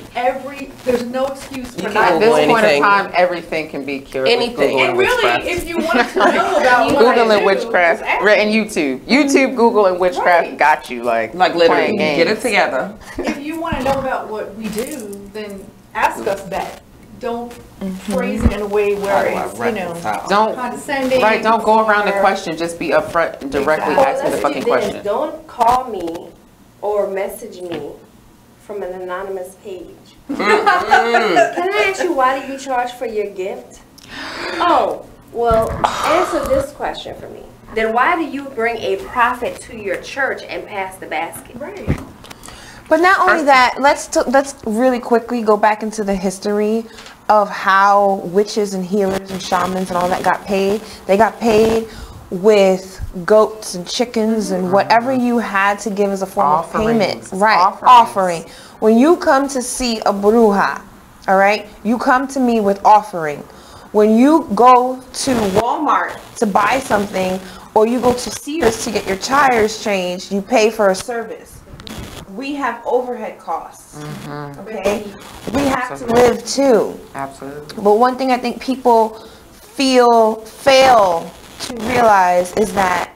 There's no excuse for not. At this point in time, everything can be cured. Anything. With Google And really, witchcraft. if you wanted to know about what Google I and do, witchcraft, and YouTube. YouTube, Google, and witchcraft got you. Like literally, playing games. get it together. If you want to know about what we do, then ask us that. Don't phrase it in a way where it's, don't condescending. Right, don't go around the question. Just be upfront and directly ask me the fucking question. Don't call me or message me from an anonymous page. Can I ask you, why do you charge for your gift? Oh, well, answer this question for me. Then why do you bring a prophet to your church and pass the basket? Right. But not only that, let's really quickly go back into the history of how witches and healers and shamans and all that got paid. They got paid with goats and chickens and whatever you had to give as a form of payment. Right, offering. When you come to see a bruja, all right, you come to me with offering. When you go to Walmart to buy something, or you go to Sears to get your tires changed, you pay for a service. We have overhead costs, okay? We have to live too. Absolutely. But one thing I think people fail to realize is that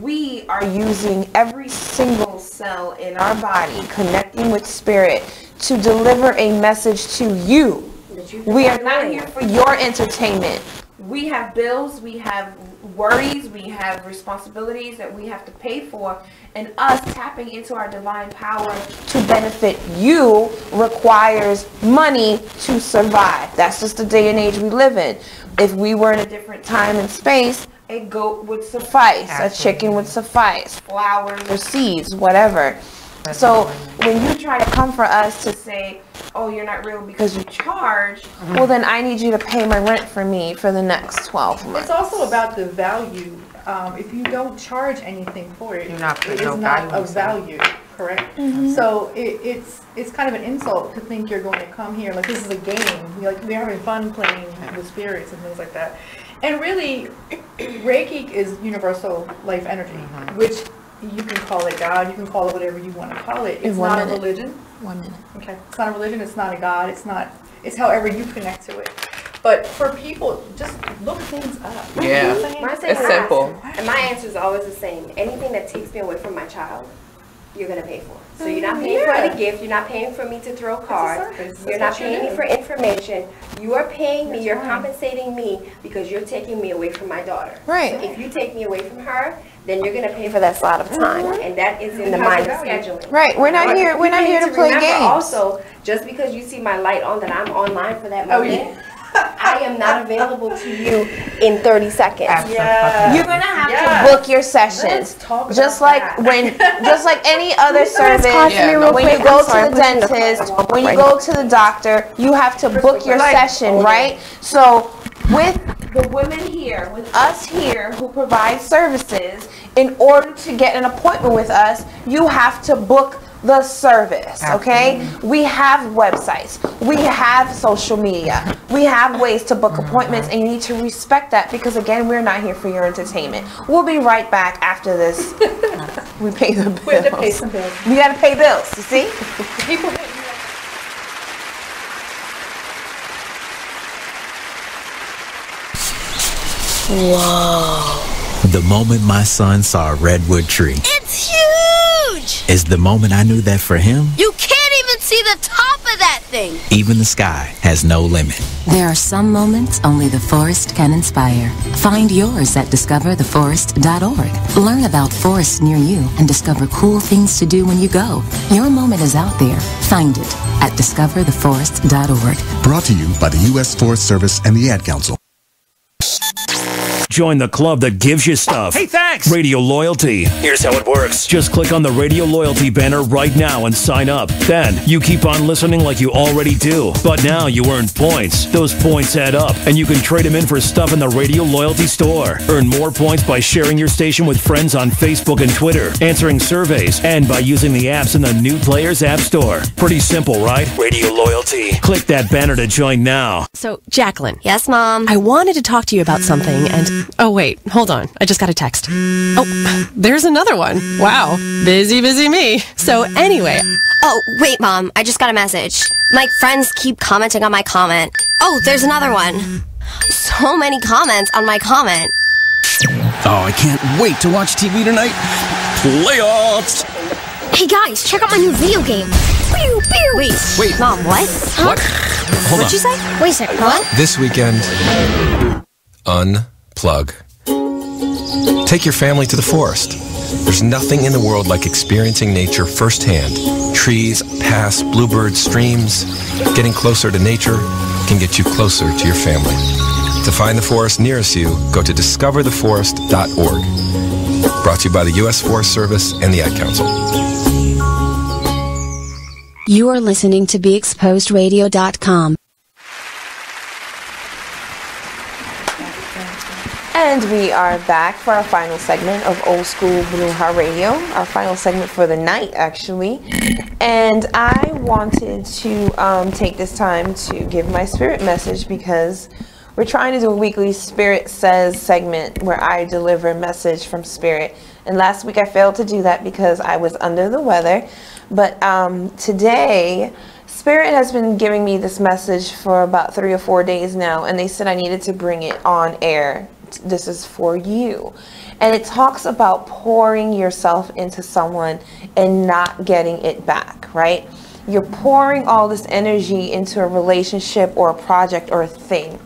we are using every single cell in our body, connecting with spirit, to deliver a message to you. We are not here for your entertainment. We have bills, we have worries, we have responsibilities that we have to pay for, and us tapping into our divine power to benefit you requires money to survive. That's just the day and age we live in. If we were in a different time and space, a goat would suffice, a chicken would suffice, flowers or seeds, whatever. So when you try to come for us to say, oh, you're not real because you charge, well, then I need you to pay my rent for me for the next 12 months. It's also about the value. If you don't charge anything for it, You're not it putting is no not value of value, correct? So it's kind of an insult to think you're going to come here like this is a game. Like we're having fun playing with spirits and things like that. And really, Reiki is universal life energy, which you can call it God, you can call it whatever you want to call it. It's not a religion. 1 minute. Okay. It's not a religion, it's not a God, it's however you connect to it. But for people, just look things up. Yeah. It's simple. And my answer is always the same. Anything that takes me away from my child, you're going to pay for. So you're not paying for the gift, you're not paying for me to throw cards, you're not paying me for information, you are paying me, you're compensating me because you're taking me away from my daughter. Right. So if you take me away from her, then you're going to pay for that slot of time, and that is in the mind of scheduling. Right. We're not here to play games. Also, just because you see my light on that I'm online for that moment, I am not available to you in 30 seconds. You're gonna have to book your sessions, just like any other service. When you go to the dentist, when you go to the doctor, you have to book your session, right? So with the women here, with us here who provide services, in order to get an appointment with us, you have to book the service, okay? We have websites, we have social media, we have ways to book appointments, and you need to respect that because, again, we're not here for your entertainment. We'll be right back after this. We pay the bills. We have to pay some bills. We gotta pay bills, you see? People Whoa. The moment my son saw a redwood tree. It's huge! Is the moment I knew that for him, You can't even see the top of that thing. Even the sky has no limit. There are some moments only the forest can inspire. Find yours at discovertheforest.org. Learn about forests near you and discover cool things to do when you go. Your moment is out there. Find it at discovertheforest.org. Brought to you by the U.S. Forest Service and the Ad Council. Join the club that gives you stuff. Hey, thanks! Radio Loyalty. Here's how it works. Just click on the Radio Loyalty banner right now and sign up. Then you keep on listening like you already do. But now you earn points. Those points add up, and you can trade them in for stuff in the Radio Loyalty store. Earn more points by sharing your station with friends on Facebook and Twitter, answering surveys, and by using the apps in the New Players App Store. Pretty simple, right? Radio Loyalty. Click that banner to join now. So, Jacqueline. Yes, Mom? I wanted to talk to you about something, and... Oh, wait. Hold on. I just got a text. Oh, there's another one. Wow. Busy me. So, anyway... Oh, wait, Mom. I just got a message. My friends keep commenting on my comment. Oh, there's another one. So many comments on my comment. Oh, I can't wait to watch TV tonight. Playoffs! Hey, guys, check out my new video game. Pew, pew. Wait. Mom, what? Huh? What? Hold What'd on. you say? Wait a second. What? This weekend, unplug. Take your family to the forest. There's nothing in the world like experiencing nature firsthand. Trees, paths, bluebirds, streams. Getting closer to nature can get you closer to your family. To find the forest nearest you, go to discovertheforest.org. Brought to you by the U.S. Forest Service and the Ad Council. You are listening to BeExposedRadio.com. And we are back for our final segment of Old School Bruja Radio, our final segment for the night, actually. And I wanted to take this time to give my spirit message because we're trying to do a weekly Spirit Says segment where I deliver a message from Spirit. And last week I failed to do that because I was under the weather. But today, Spirit has been giving me this message for about 3 or 4 days now, and they said I needed to bring it on air. This is for you. And it talks about pouring yourself into someone and not getting it back, right? You're pouring all this energy into a relationship or a project or a thing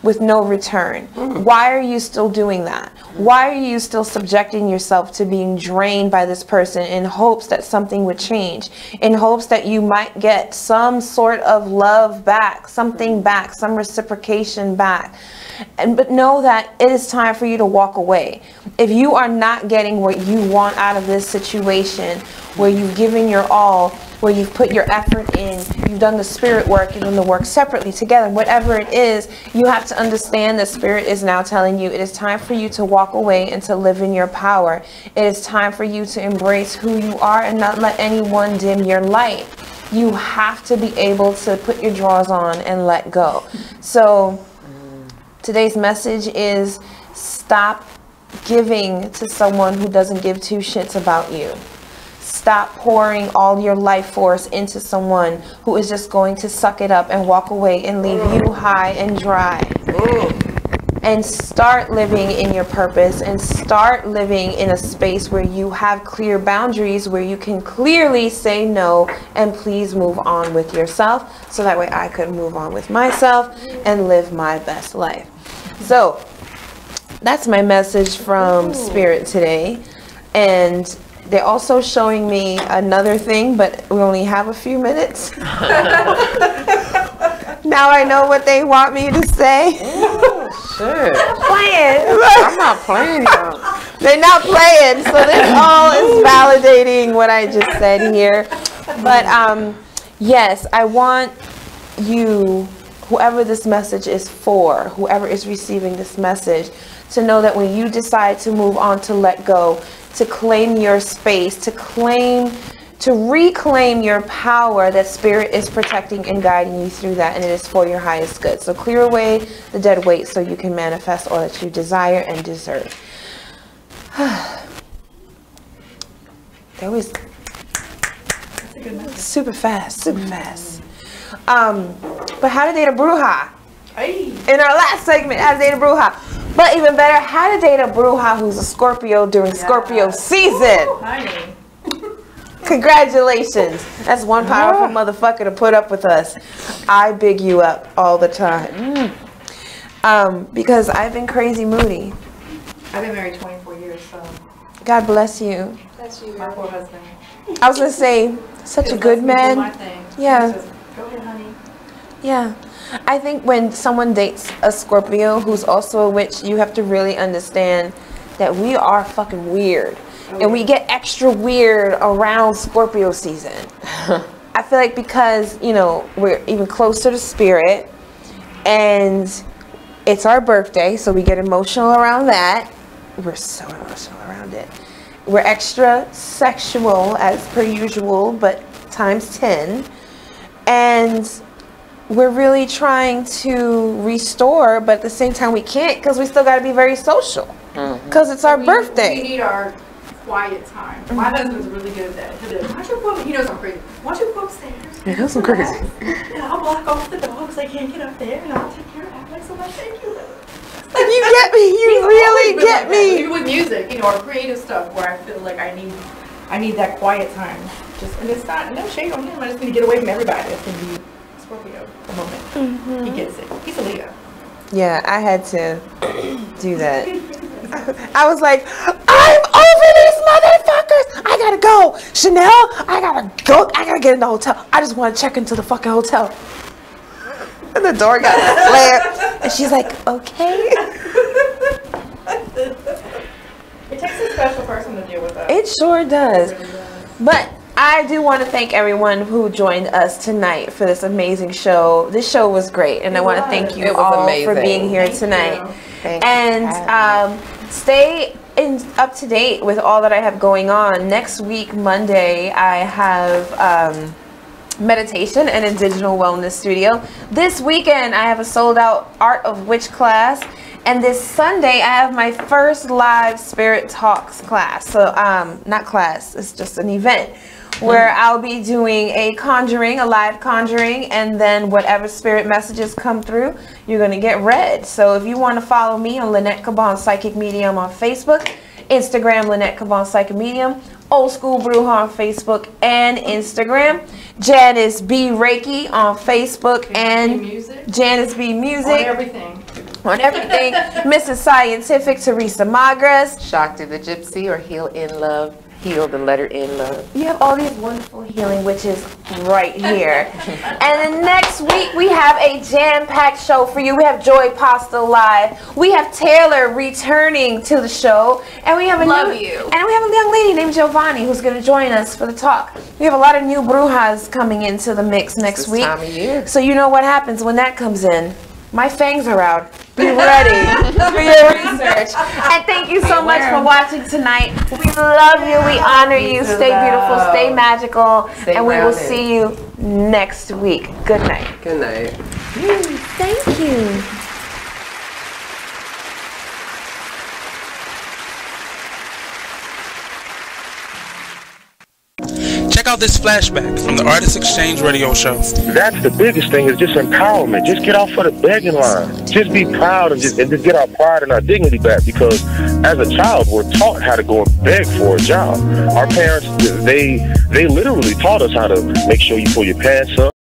with no return. Why are you still doing that? Why are you still subjecting yourself to being drained by this person in hopes that something would change, in hopes that you might get some sort of love back, something back, some reciprocation back? But know that it is time for you to walk away. If you are not getting what you want out of this situation, where you've given your all, where you've put your effort in, you've done the spirit work, you've done the work separately, together, whatever it is, you have to understand that Spirit is now telling you it is time for you to walk away and to live in your power. It is time for you to embrace who you are and not let anyone dim your light. You have to be able to put your drawers on and let go. So today's message is stop giving to someone who doesn't give two shits about you. Stop pouring all your life force into someone who is just going to suck it up and walk away and leave you high and dry. And start living in your purpose and start living in a space where you have clear boundaries, where you can clearly say no and please move on with yourself, so that way I could move on with myself and live my best life. So that's my message from Spirit today. And they're also showing me another thing, but we only have a few minutes. Now I know what they want me to say. Shit. Playing. I'm not playing. They're not playing, so this all is validating what I just said here. But yes, I want you, whoever this message is for, whoever is receiving this message, to know that when you decide to move on, to let go, to claim your space, to reclaim your power, that Spirit is protecting and guiding you through that, and it is for your highest good. So clear away the dead weight so you can manifest all that you desire and deserve. That was super fast, super fast. But how to date a bruja? In our last segment, how to date a bruja. But even better, how to date a bruja who's a Scorpio during Scorpio season. Congratulations. That's one powerful motherfucker to put up with us. I big you up all the time. Because I've been crazy moody. I've been married 24 years, so. God bless you. That's you. My poor husband. I was going to say, such a good man. Yeah. Says, go ahead, honey. Yeah. I think when someone dates a Scorpio who's also a witch, you have to really understand that we are fucking weird. And we get extra weird around Scorpio season. I feel like because, you know, we're even closer to spirit and it's our birthday, so we get emotional around that. We're so emotional around it. We're extra sexual as per usual, but times 10. And we're really trying to restore, but at the same time we can't because we still got to be very social. Because it's our birthday. We need our quiet time. My husband's really good at that. He'll be like, why don't you go, he knows I'm crazy. Why don't you go upstairs? He knows I'm crazy. And I'll block off the dogs. They can't get up there, and I'll take care of that. I'm like, so much, thank you. Like, you get me. You really get me. Even with music, you know, or creative stuff where I feel like I need that quiet time. Just, and it's not, no shade on him. I just need to get away from everybody. It's going to be Scorpio a moment. He gets it. He's a Leo. Yeah, I had to do that. I was like, I'm over these motherfuckers. I gotta go. Chanel, I gotta go. I gotta get in the hotel. I just want to check into the fucking hotel. And the door got slammed. And she's like, okay. It takes a special person to deal with that. It sure does. But I do want to thank everyone who joined us tonight for this amazing show. This show was great, and I want to thank you all for being here tonight. And stay up to date with all that I have going on. Next week, Monday, I have meditation and a digital wellness studio. This weekend, I have a sold-out Art of Witch class. And this Sunday, I have my first live Spirit Talks class. So, not class, it's just an event where I'll be doing a conjuring, a live conjuring, and then whatever spirit messages come through, you're going to get read. So if you want to follow me on Lynette Caban Psychic Medium on Facebook, Instagram, Lynette Caban Psychic Medium, Old School Bruja on Facebook and Instagram, Janice B. Reiki on Facebook and Janice B. Music. On everything. On everything. Mrs. Scientific, Teresa Magras. Shakti the Gypsy or Heal in Love. Heal the letter in love. You have all these wonderful healing witches right here. And then next week we have a jam-packed show for you. We have Joy Pasta live. We have Taylor returning to the show. And we have a young lady named Giovanni who's going to join us for the talk. We have a lot of new brujas coming into the mix next week. Time of year. So you know what happens when that comes in. My fangs are out. Be ready for your research. And thank you so much for watching tonight. We love you. We honor you. Stay beautiful. Stay magical. And we will see you next week. Good night. Good night. Thank you. Check out this flashback from the Artist Exchange radio show. That's the biggest thing, is just empowerment. Just get off of the begging line. Just be proud and just get our pride and our dignity back, because as a child, we're taught how to go and beg for a job. Our parents, they literally taught us how to make sure you pull your pants up.